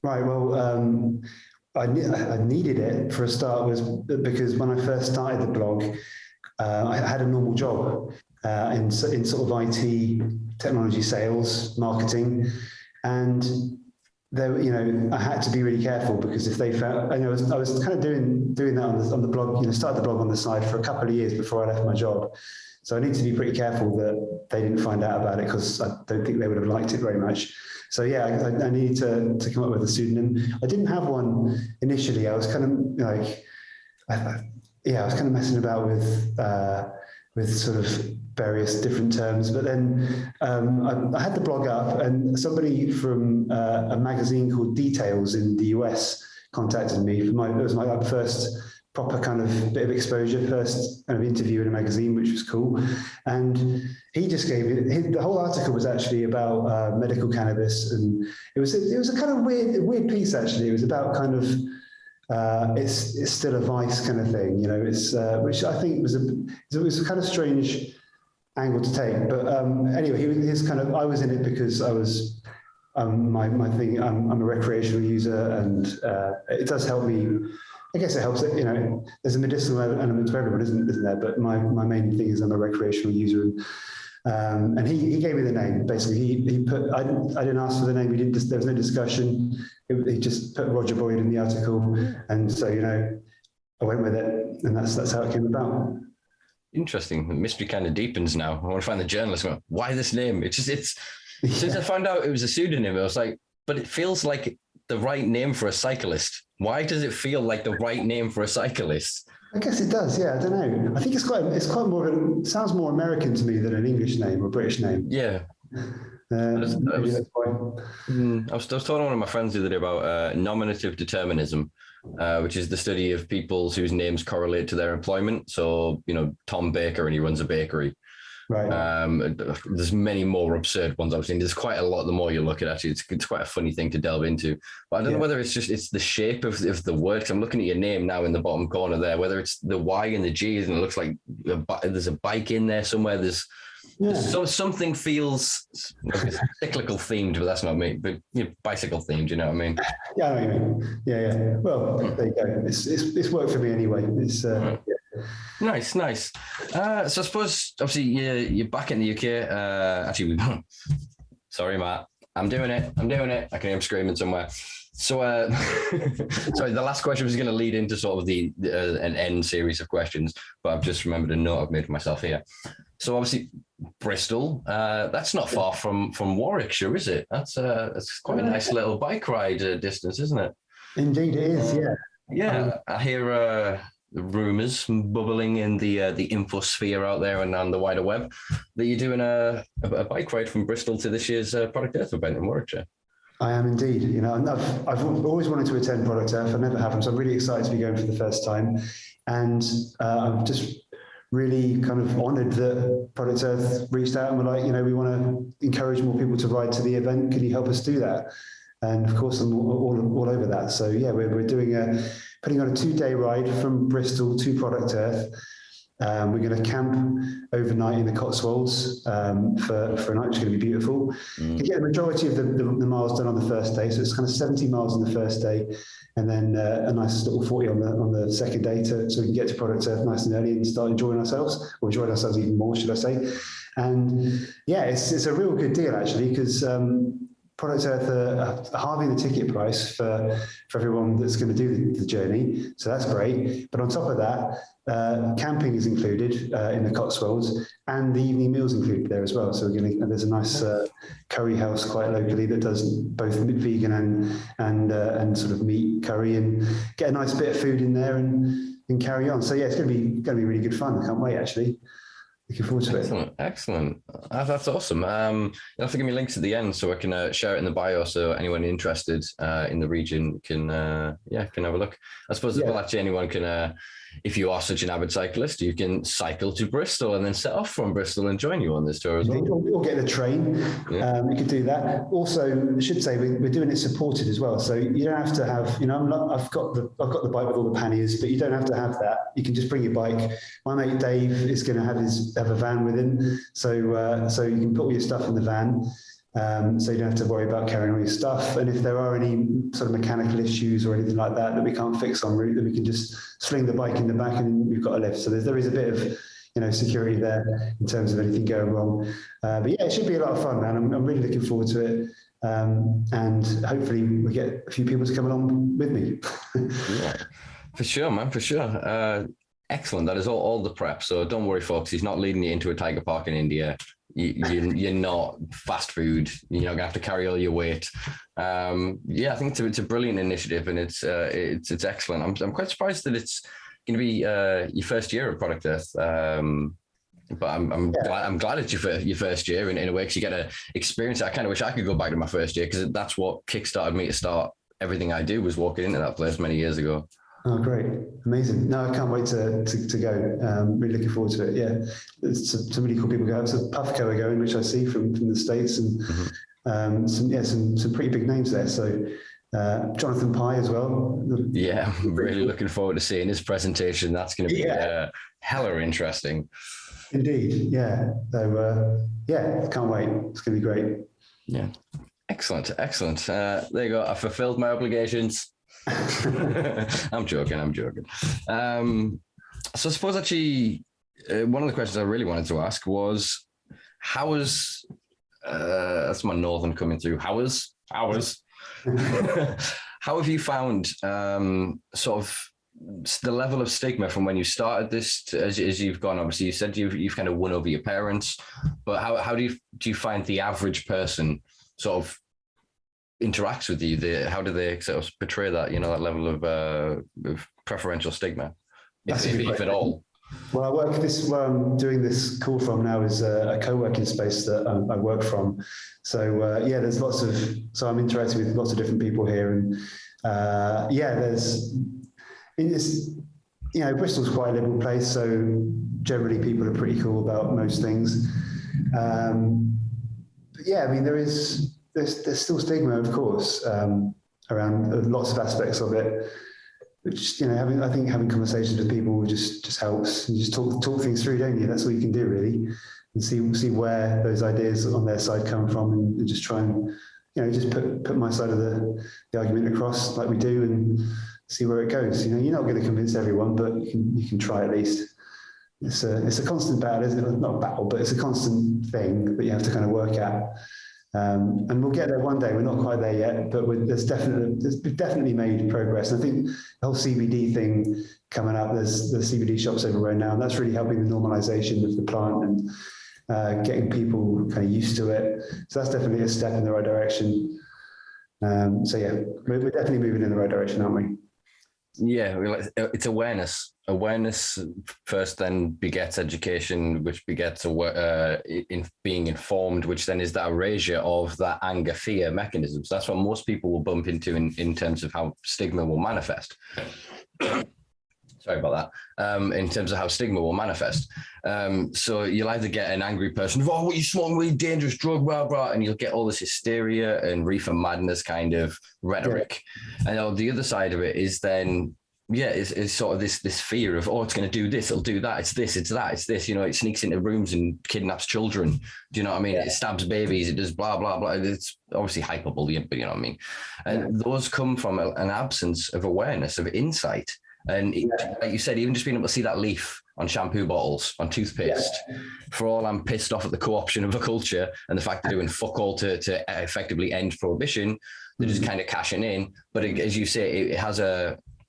Right. Well, I needed it for a start because when I first started the blog, I had a normal job in sort of IT, technology, sales, marketing, and there, I had to be really careful because if they found, and I was kind of doing that on the blog, started the blog on the side for a couple of years before I left my job. So I need to be pretty careful that they didn't find out about it, because I don't think they would have liked it very much. So yeah, I needed to come up with a pseudonym. I didn't have one initially. I was kind of like, I was kind of messing about with sort of various different terms, but then I had the blog up, and somebody from a magazine called Details in the US contacted me. It was my first proper kind of bit of exposure, first kind of interview in a magazine, which was cool. And he just gave it. The whole article was actually about medical cannabis, and it was a kind of weird piece actually. It was about kind of it's still a vice kind of thing, it's which I think was a kind of strange angle to take. But anyway, I was in it because I was my thing. I'm a recreational user, and it does help me. I guess it helps that, there's a medicinal element to everyone, isn't there? But my main thing is I'm a recreational user, And he gave me the name. Basically, he put. I didn't ask for the name. There was no discussion. He just put Roger Boyd in the article, and so I went with it, and that's how it came about. Interesting. The mystery kind of deepens now. I want to find the journalist. Why this name? Since I found out it was a pseudonym, I was like, but it feels like the right name for a cyclist. Why does it feel like the right name for a cyclist? I guess it does. Yeah, I don't know. I think it's quite more. It sounds more American to me than an English name or British name. Yeah. I was talking to one of my friends the other day about nominative determinism, which is the study of people whose names correlate to their employment. So, Tom Baker, and he runs a bakery. Right. There's many more absurd ones I've seen. There's quite a lot. The more you look at it, it's quite a funny thing to delve into. But I don't know whether it's the shape of the word. I'm looking at your name now in the bottom corner there. Whether it's the Y and the G, and it looks like there's a bike in there somewhere. There's something feels cyclical themed, but that's not me. But bicycle themed. You know what I mean? Yeah, I know what you mean. Yeah. Well, there you go. It's worked for me anyway. It's Nice. So I suppose obviously you're back in the UK. Actually, sorry, Matt. I'm doing it. I can hear him screaming somewhere. So, sorry, the last question was going to lead into sort of an end series of questions, but I've just remembered a note I've made for myself here. So obviously Bristol, that's not far from Warwickshire, is it? That's quite a nice little bike ride distance, isn't it? Indeed, it is. Yeah, I hear the rumours bubbling in the infosphere out there and on the wider web that you're doing a bike ride from Bristol to this year's Product Earth event in Warwickshire. I am indeed. I've always wanted to attend Product Earth. I never have, so I'm really excited to be going for the first time, and I'm just really kind of honoured that Product Earth reached out and were like, we want to encourage more people to ride to the event. Can you help us do that? And of course, I'm all over that. So yeah, we're putting on a 2-day ride from Bristol to Product Earth. We're going to camp overnight in the Cotswolds for a night, which is going to be beautiful. You get the majority of the miles done on the first day, so it's kind of 70 miles on the first day, and then a nice little 40 on the second day, so we can get to Product Earth nice and early and start enjoying ourselves, or enjoying ourselves even more, should I say. And yeah, it's a real good deal actually, because Product Earth are halving the ticket price for everyone that's going to do the journey, so that's great. But on top of that, camping is included in the Cotswolds, and the evening meals included there as well. So there's a nice curry house quite locally that does both vegan and sort of meat curry, and get a nice bit of food in there and carry on. So yeah, it's going to be really good fun. I can't wait actually. Looking forward to it. Excellent. That's awesome. You'll have to give me links at the end so I can share it in the bio, so anyone interested in the region can have a look. I suppose actually anyone can, if you are such an avid cyclist, you can cycle to Bristol and then set off from Bristol and join you on this tour as well. Or get the train. You could do that. Also, I should say we're doing it supported as well. So you don't have to have, I've got the bike with all the panniers, but you don't have to have that. You can just bring your bike. My mate Dave is going to have a van with him, so you can put all your stuff in the van. So you don't have to worry about carrying all your stuff. And if there are any sort of mechanical issues or anything like that we can't fix en route, then we can just sling the bike in the back and we've got a lift. So there is a bit of security there in terms of anything going wrong. But yeah, it should be a lot of fun, man. I'm really looking forward to it. And hopefully we get a few people to come along with me. Yeah, for sure, man, for sure. Excellent. That is all the prep. So don't worry, folks. He's not leading you into a tiger park in India. You're not fast food. You're not gonna have to carry all your weight. I think it's a brilliant initiative, and it's excellent. I'm quite surprised that it's going to be your first year at Product Earth. But I'm glad it's your first year in a way, because you get to experience it. I kind of wish I could go back to my first year, because that's what kickstarted me to start everything I do, was walking into that place many years ago. Oh, great. Amazing. No, I can't wait to go. Really looking forward to it. Yeah. There's some really cool people going. So Puffco are going, which I see from the States, and some pretty big names there. So Jonathan Pye as well. Yeah, I'm really looking forward to seeing his presentation. That's going to be hella interesting. Indeed. Yeah. So can't wait. It's going to be great. Yeah. Excellent. There you go. I fulfilled my obligations. I'm joking. So I suppose actually one of the questions I really wanted to ask was, How was that's my northern coming through. How have you found sort of the level of stigma from when you started this as you've gone? Obviously, you said you've kind of won over your parents, but how do you find the average person sort of interacts with you? How do they sort of portray that, that level of preferential stigma, if at all? Well, I work where I'm doing this call from now is a co-working space that I work from. So there's so I'm interacting with lots of different people here, and Bristol's quite a liberal place, so generally people are pretty cool about most things. There's still stigma, of course, around lots of aspects of it. Which, I think having conversations with people just helps. You just talk things through, don't you? That's all you can do, really, and see where those ideas on their side come from, and just try and just put my side of the argument across like we do, and see where it goes. You're not going to convince everyone, but you can try at least. It's a constant battle, isn't it? Not a battle, but it's a constant thing that you have to kind of work at. And we'll get there one day. We're not quite there yet, but we've definitely made progress. And I think the whole CBD thing coming up, there's the CBD shops everywhere now, and that's really helping the normalization of the plant and getting people kind of used to it. So that's definitely a step in the right direction. We're definitely moving in the right direction, aren't we? Yeah, it's awareness. Awareness first then begets education, which begets in being informed, which then is that erasure of that anger, fear mechanisms. That's what most people will bump into in terms of how stigma will manifest. Sorry about that. In terms of how stigma will manifest. So you'll either get an angry person, oh, what you smoking, really dangerous drug, blah, blah, and you'll get all this hysteria and reefer madness kind of rhetoric. Yeah. And on the other side of it is then, it's sort of this fear of, it's going to do this, it'll do that, it's this, it's that, it's this, it sneaks into rooms and kidnaps children. Do you know what I mean? Yeah. It stabs babies, it does blah, blah, blah. It's obviously hyperbole, but you know what I mean? And those come from an absence of awareness, of insight. And like you said, even just being able to see that leaf on shampoo bottles, on toothpaste, for all I'm pissed off at the co-option of a culture and the fact they're doing fuck all to effectively end prohibition, they're just kind of cashing in. But as you say, it has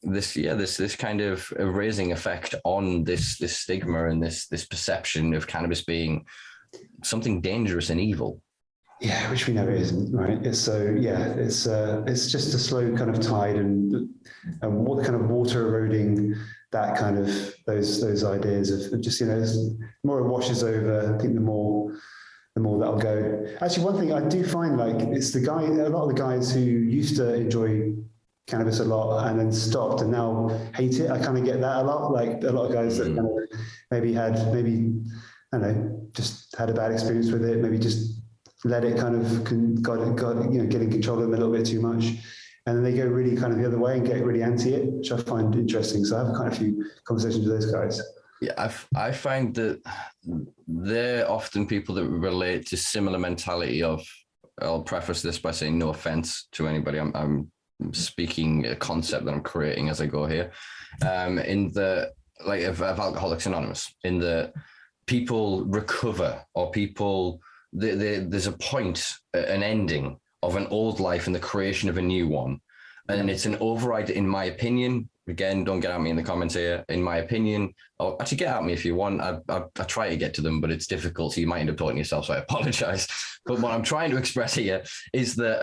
this kind of erasing effect on this stigma and this perception of cannabis being something dangerous and evil. Yeah, which we know it isn't, right? It's just a slow kind of tide and what kind of water eroding that kind of those ideas of just the more it washes over, I think the more that'll go. Actually, one thing I do find, like, it's a lot of the guys who used to enjoy cannabis a lot and then stopped and now hate it. I kind of get that a lot. Like a lot of guys that kind of maybe I don't know, just had a bad experience with it, maybe just let it kind of get in control of them a little bit too much, and then they go really kind of the other way and get really anti it, which I find interesting. So I have kind of a few conversations with those guys. Yeah, I find that they're often people that relate to similar mentality of. I'll preface this by saying no offense to anybody. I'm speaking a concept that I'm creating as I go here. In the like of Alcoholics Anonymous, in the people recover or people. There's a point, an ending of an old life and the creation of a new one. And it's an override, in my opinion. Again, don't get at me in the comments here. In my opinion, or actually get at me if you want. I try to get to them, but it's difficult. So you might end up talking to yourself, so I apologize. But what I'm trying to express here is that,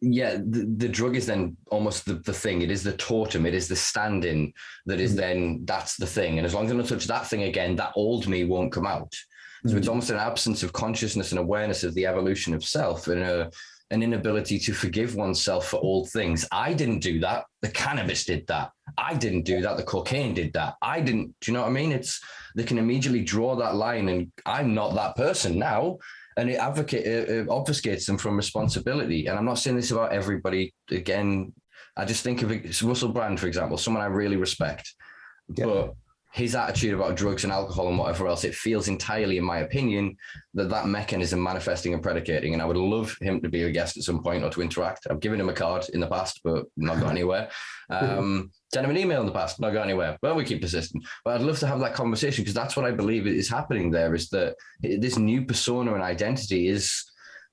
the drug is then almost the thing. It is the totem. It is the stand-in that is then, that's the thing. And as long as I don't touch that thing again, that old me won't come out. So it's almost an absence of consciousness and awareness of the evolution of self and an inability to forgive oneself for old things. I didn't do that. The cannabis did that. I didn't do that. The cocaine did that. I didn't. Do you know what I mean? They can immediately draw that line and I'm not that person now. And it obfuscates them from responsibility. And I'm not saying this about everybody. Again, I just think of Russell Brand, for example, someone I really respect. Yeah. But his attitude about drugs and alcohol and whatever else, it feels entirely, in my opinion, that mechanism manifesting and predicating. And I would love him to be a guest at some point or to interact. I've given him a card in the past, but not got anywhere. Sent him an email in the past, not got anywhere. Well, we keep persisting. But I'd love to have that conversation, because that's what I believe is happening there, is that this new persona and identity is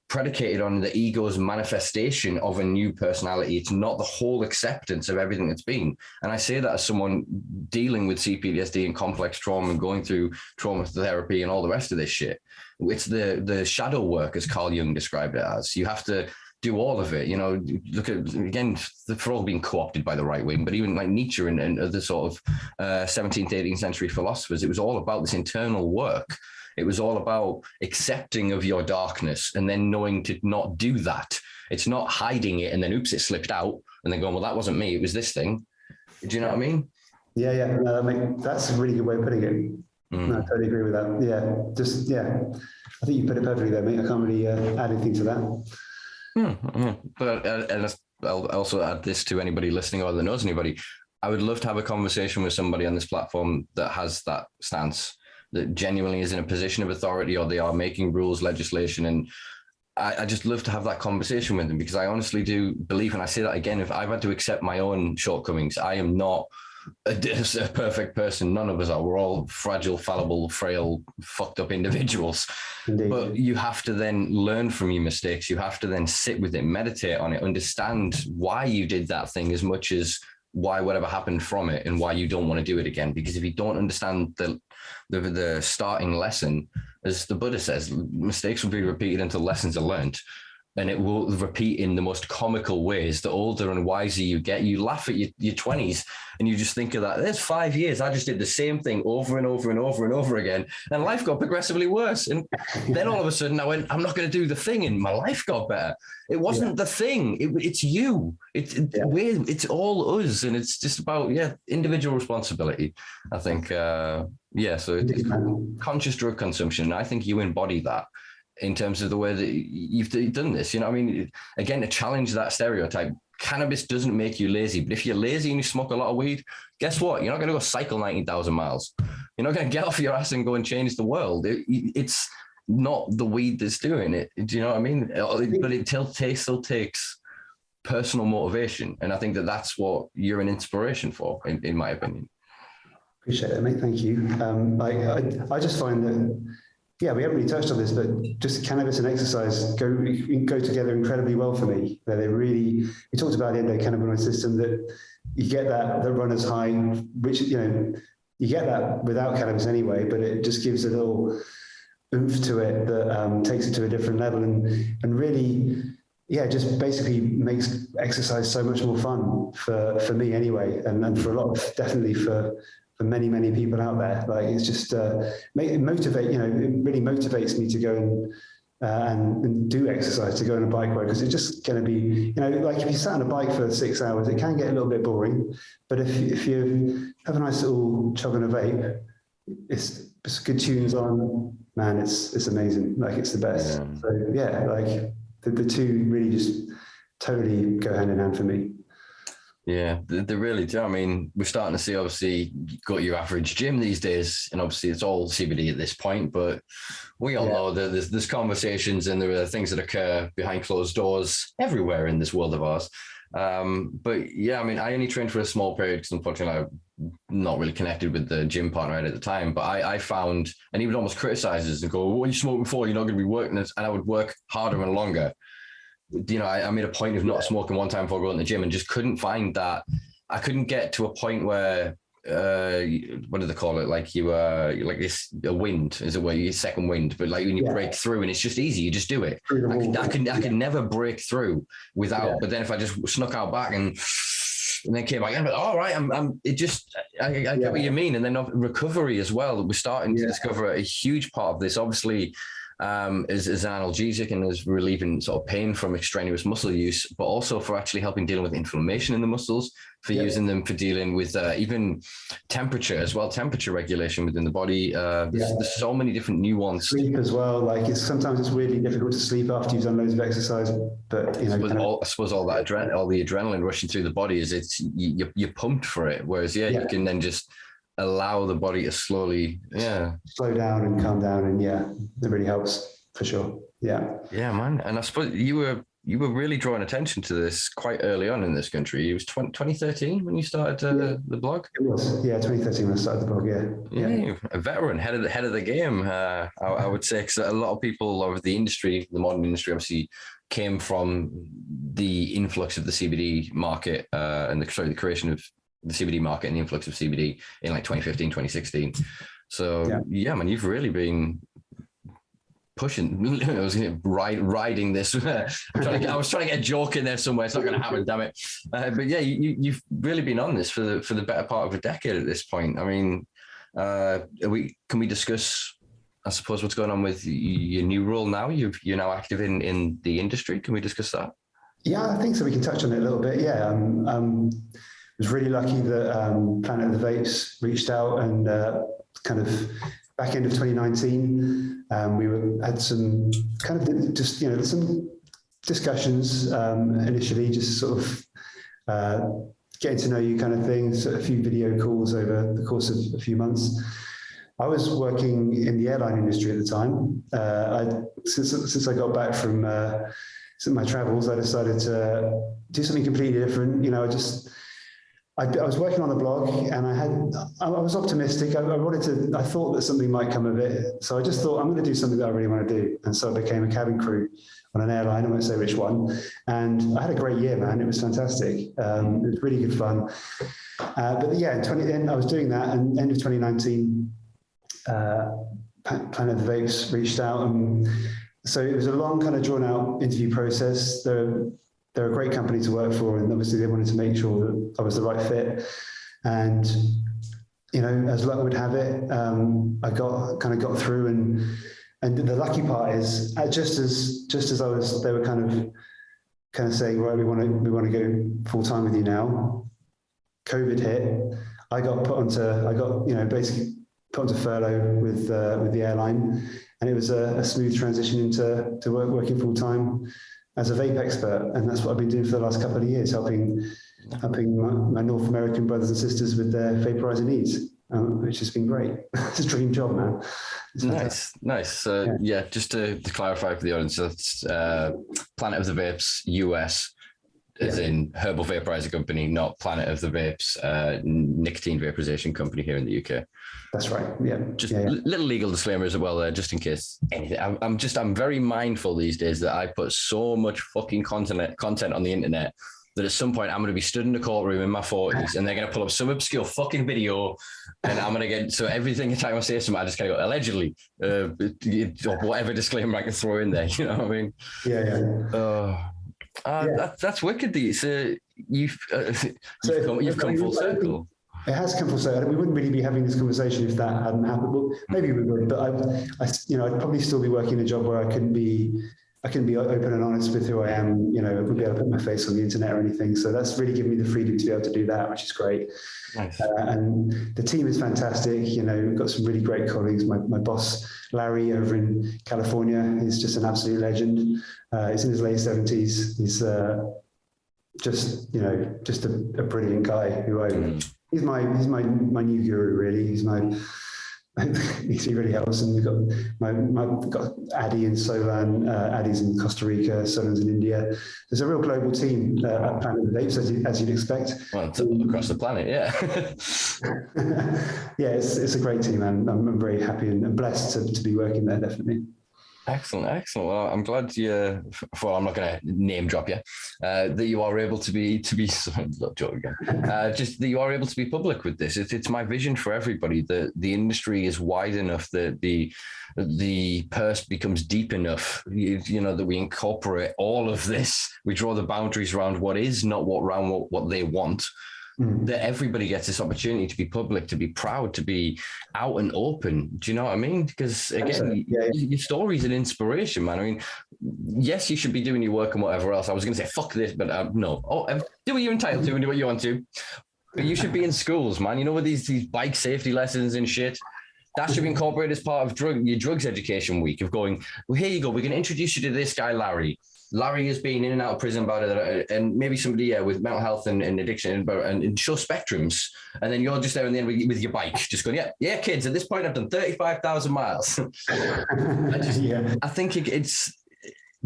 predicated on the ego's manifestation of a new personality. It's not the whole acceptance of everything that's been. And I say that as someone dealing with CPTSD and complex trauma and going through trauma therapy and all the rest of this shit. It's the shadow work, as Carl Jung described it as. You have to do all of it. You know, look at, again, for all being co-opted by the right wing, but even like Nietzsche and other sort of 17th, 18th century philosophers, it was all about this internal work. It was all about accepting of your darkness and then knowing to not do that. It's not hiding it and then, oops, it slipped out, and then going, well, that wasn't me, it was this thing. Do you know what I mean? Yeah. No, that's a really good way of putting it. No, I totally agree with that. I think you put it perfectly there, mate. I can't really add anything to that. But and I'll also add this to anybody listening or that knows anybody. I would love to have a conversation with somebody on this platform that has that stance, that genuinely is in a position of authority, or they are making rules, legislation. And I just love to have that conversation with them, because I honestly do believe, and I say that again, if I've had to accept my own shortcomings, I am not a perfect person. None of us are. We're all fragile, fallible, frail, fucked up individuals. Indeed. But you have to then learn from your mistakes. You have to then sit with it, meditate on it, understand why you did that thing as much as why whatever happened from it, and why you don't want to do it again. Because if you don't understand the starting lesson, as the Buddha says, mistakes will be repeated until lessons are learned. And it will repeat in the most comical ways. The older and wiser you get, you laugh at your 20s and you just think of that. There's 5 years. I just did the same thing over and over and over and over again. And life got progressively worse. And then all of a sudden I went, I'm not going to do the thing. And my life got better. It wasn't the thing. It's you. It's all us. And it's just about, individual responsibility, I think. So it's conscious drug consumption. And I think you embody that, in terms of the way that you've done this. You know what I mean? Again, to challenge that stereotype, cannabis doesn't make you lazy. But if you're lazy and you smoke a lot of weed, guess what? You're not going to go cycle 19,000 miles. You're not going to get off your ass and go and change the world. It's not the weed that's doing it. Do you know what I mean? But it still takes personal motivation. And I think that's what you're an inspiration for, in my opinion. Appreciate it, mate. Thank you. I just find that, we haven't really touched on this, but just cannabis and exercise go together incredibly well for me. We talked about the endocannabinoid system, that you get that runner's high, which, you get that without cannabis anyway, but it just gives a little oomph to it that takes it to a different level and really, just basically makes exercise so much more fun for me anyway, and for a lot of, definitely for many, many people out there. Like, it's just it really motivates me to go and do exercise, to go on a bike ride, because it's just going to be, like if you sat on a bike for 6 hours, it can get a little bit boring. But if you have a nice little chug on a vape, it's good tunes on, man, it's amazing. Like, it's the best. So like the two really just totally go hand in hand for me. Yeah, they really do. I mean, we're starting to see, obviously, you got your average gym these days, and obviously it's all CBD at this point, but we all know that there's conversations and there are things that occur behind closed doors everywhere in this world of ours. But I mean, I only trained for a small period because unfortunately I'm not really connected with the gym partner at the time, but I found, and he would almost criticize us and go, what are you smoking for? You're not going to be working this. And I would work harder and longer. I made a point of not smoking one time before going to the gym, and just couldn't find that. I couldn't get to a point where, what do they call it? Like you like this, a wind, is it where you second wind, but like when you break through and it's just easy, you just do it. I could never break through without, but then if I just snuck out back and then came back in, but all right, I get what you mean. And then recovery as well. We're starting to discover a huge part of this, obviously, is an analgesic and is relieving sort of pain from extraneous muscle use, but also for actually helping dealing with inflammation in the muscles, for using them for dealing with even temperature as well, temperature regulation within the body. There's so many different nuances. Sleep as well. Like sometimes it's really difficult to sleep after you've done loads of exercise, but I suppose all the adrenaline rushing through the body you're pumped for it. Whereas you can then just allow the body to slowly, slow down and calm down. And it really helps for sure. Yeah. Yeah, man. And I suppose you were really drawing attention to this quite early on in this country. It was 2013 when you started the blog. It was, 2013 when I started the blog. Yeah, a veteran, head of the game. I would say, because a lot of people of the industry, the modern industry, obviously came from the influx of the CBD market and the curation of the CBD market and the influx of CBD in like 2015, 2016. So man, you've really been pushing. I was riding this. I was trying to get a joke in there somewhere. It's not going to happen, damn it. But yeah, you've really been on this for the better part of a decade at this point. I mean, can we discuss, I suppose, what's going on with your new role now? You're now active in the industry. Can we discuss that? Yeah, I think so. We can touch on it a little bit. Yeah, I was really lucky that Planet of the Vapes reached out and kind of back end of 2019, we had some kind of just, some discussions initially, just sort of getting to know you kind of things, a few video calls over the course of a few months. I was working in the airline industry at the time. Since I got back from my travels, I decided to do something completely different. I was working on the blog, and I was optimistic. I thought that something might come of it. So I just thought, I'm going to do something that I really want to do. And so I became a cabin crew on an airline. I won't say which one. And I had a great year, man. It was fantastic. It was really good fun. But yeah, I was doing that, and end of 2019, Planet of the Vapes reached out. And so it was a long, kind of drawn out interview process. They're a great company to work for, and obviously they wanted to make sure that I was the right fit. And as luck would have it, I got through. And the lucky part is, just as I was, they were kind of saying, right, we want to go full time with you now. COVID hit. I got basically put onto furlough with the airline, and it was a smooth transition into working full time as a vape expert. And that's what I've been doing for the last couple of years, helping my North American brothers and sisters with their vaporizer needs, which has been great. It's a dream job, man. Nice. Just to clarify for the audience, that's Planet of the Vapes US, as in herbal vaporizer company, not Planet of the Vapes nicotine vaporization company here in the UK. That's right. Yeah. Little legal disclaimer as well there, just in case anything. I'm very mindful these days that I put so much fucking content on the internet that at some point I'm going to be stood in the courtroom in my 40s and they're going to pull up some obscure fucking video, and I'm going to get, so everything time I say something, I just kind of go allegedly, or whatever disclaimer I can throw in there. You know what I mean? Yeah. That's wicked. So you've come full circle. It has come full circle. We wouldn't really be having this conversation if that hadn't happened. Well, maybe we would, but I'd probably still be working a job where I couldn't be open and honest with who I am. I wouldn't be able to put my face on the internet or anything. So that's really given me the freedom to be able to do that, which is great. Nice. And the team is fantastic. We've got some really great colleagues. My boss, Larry, over in California, is just an absolute legend. He's in his late 70s. He's just a brilliant guy who he's my new guru, really. He really helps. And we've got Addy in Solan, Addy's in Costa Rica, Solan's in India. There's a real global team at Planet of the Vapes, as you'd expect. Well, across the planet, yeah. Yeah, it's a great team, and I'm very happy and blessed to be working there, definitely. Excellent. Well, I'm glad I'm not going to name drop you, that you are able to be joke again. Just that you are able to be public with this. It's my vision for everybody that the industry is wide enough that the purse becomes deep enough, that we incorporate all of this. We draw the boundaries around what is, not what they want. That everybody gets this opportunity to be public, to be proud, to be out and open. Do you know what I mean? Because again, your story's an inspiration, man. I mean, yes, you should be doing your work and whatever else. I was going to say, fuck this, but no. Do what you're entitled to and do what you want to. But you should be in schools, man. With these bike safety lessons and shit. That should be incorporated as part of your drugs education week, of going, well, here you go. We're going to introduce you to this guy, Larry. Larry has been in and out of prison about it, and maybe somebody with mental health and addiction and show spectrums, and then you're just there and then with your bike, just going, yeah, kids. At this point, I've done 35,000 miles. I think it's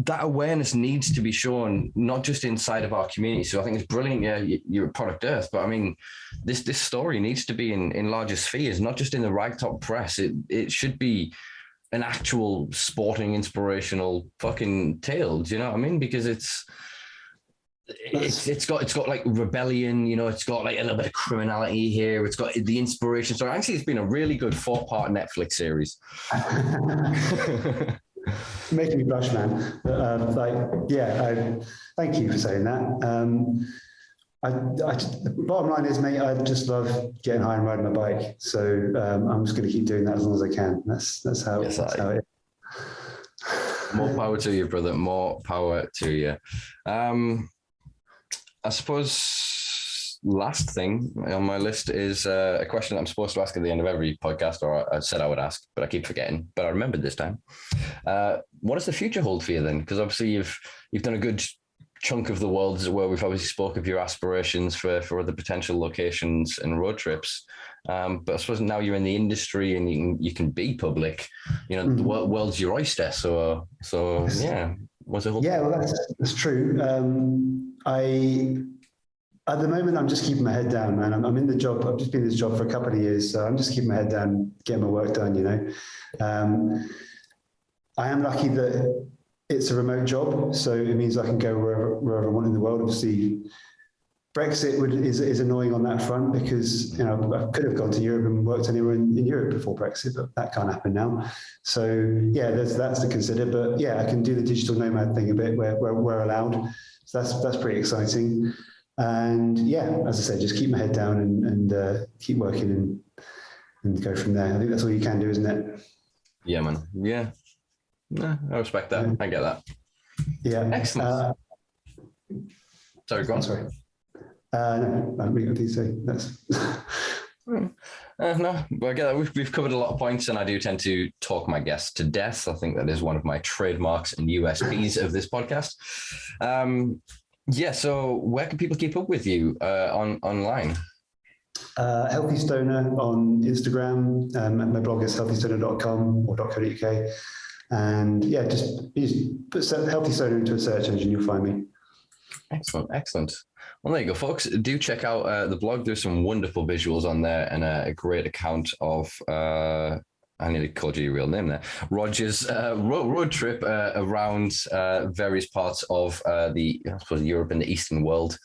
that awareness needs to be shown, not just inside of our community. So I think it's brilliant. Yeah, you're at Product Earth, but I mean, this story needs to be in larger spheres, not just in the ragtop press. It should be an actual sporting, inspirational fucking tale. Do you know what I mean? Because it's got like rebellion, you know, it's got like a little bit of criminality here. It's got the inspiration. So actually, it's been a really good 4-part Netflix series. Making me blush, man. Thank you for saying that. The bottom line is, mate, I just love getting high and riding my bike. So I'm just going to keep doing that as long as I can. That's how it is. More power to you, brother. More power to you. I suppose last thing on my list is a question that I'm supposed to ask at the end of every podcast, or I said I would ask, but I keep forgetting. But I remembered this time. What does the future hold for you then? Because obviously you've done a good chunk of the world, as where we've obviously spoke of your aspirations for other potential locations and road trips. But I suppose now you're in the industry and you can be public. You know, the world's your oyster. So yeah. What's it hold? Yeah, well, that's true. At the moment, I'm just keeping my head down, man. I'm in the job. I've just been in this job for a couple of years, so I'm just keeping my head down, getting my work done, you know. I am lucky that it's a remote job, so it means I can go wherever I want in the world. Obviously, Brexit is annoying on that front because, you know, I could have gone to Europe and worked anywhere in Europe before Brexit, but that can't happen now. So yeah, that's to consider. But yeah, I can do the digital nomad thing a bit where we're allowed. So that's pretty exciting. And yeah, as I said, just keep my head down and keep working and go from there. I think that's all you can do, isn't it? Yeah, man. Yeah. No, I respect that. I get that. Yeah. Excellent. Sorry, go on. Sorry. No, what do you say? That's. No, but I get that. We've covered a lot of points, and I do tend to talk my guests to death. I think that is one of my trademarks and USPs of this podcast. Yeah. So, where can people keep up with you online? Healthy Stoner on Instagram. My blog is healthystoner.com or .co.uk. And yeah, just put Healthy Stoner into a search engine, you'll find me. Excellent. Well, there you go, folks. Do check out the blog. There's some wonderful visuals on there and a great account of, I need to call you your real name there, Roger's road trip around various parts of I suppose Europe and the Eastern world.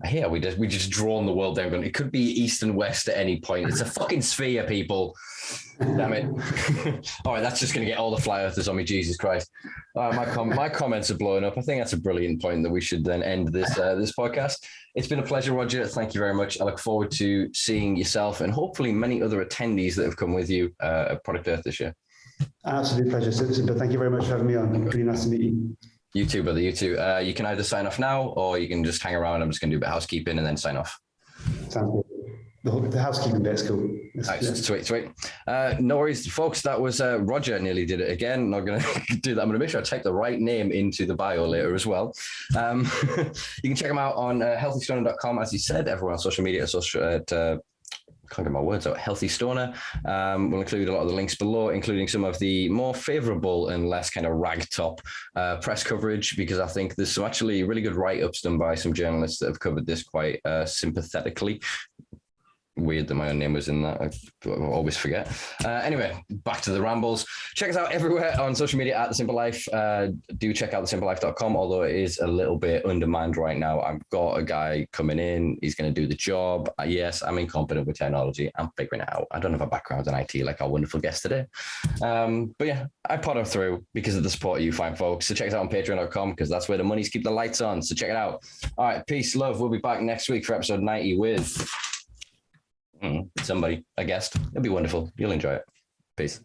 Here we just drawn the world down. It could be east and west at any point. It's a fucking sphere, people. Damn it! All right, that's just going to get all the fly earthers on me. Jesus Christ! My comments are blowing up. I think that's a brilliant point that we should then end this podcast. It's been a pleasure, Roger. Thank you very much. I look forward to seeing yourself and hopefully many other attendees that have come with you at Product Earth this year. Absolute pleasure, Simpa. Thank you very much for having me on. Really nice to meet you. You too, brother. You too. You can either sign off now or you can just hang around. I'm just going to do a bit of housekeeping and then sign off. Sounds good. The housekeeping bit's cool. Right, yeah. Sweet. No worries, folks. That was Roger. Nearly did it again. Not going to do that. I'm going to make sure I type the right name into the bio later as well. You can check them out on healthystoner.com. As you said, everyone on social media, can't get my words out. Healthy Stoner. We'll include a lot of the links below, including some of the more favorable and less kind of ragtop press coverage, because I think there's some actually really good write-ups done by some journalists that have covered this quite sympathetically. Weird that my own name was in that. I always forget. Anyway, back to the rambles. Check us out everywhere on social media at The Simpa Life. Do check out thesimplelife.com, although it is a little bit undermanned right now. I've got a guy coming in. He's going to do the job. Yes, I'm incompetent with technology. I'm figuring it out. I don't have a background in IT like our wonderful guest today. But yeah, I potter through because of the support you find, folks. So check us out on patreon.com because that's where the money's keep the lights on. So check it out. All right, peace, love. We'll be back next week for episode 90 with... somebody, a guest. It'll be wonderful. You'll enjoy it. Peace.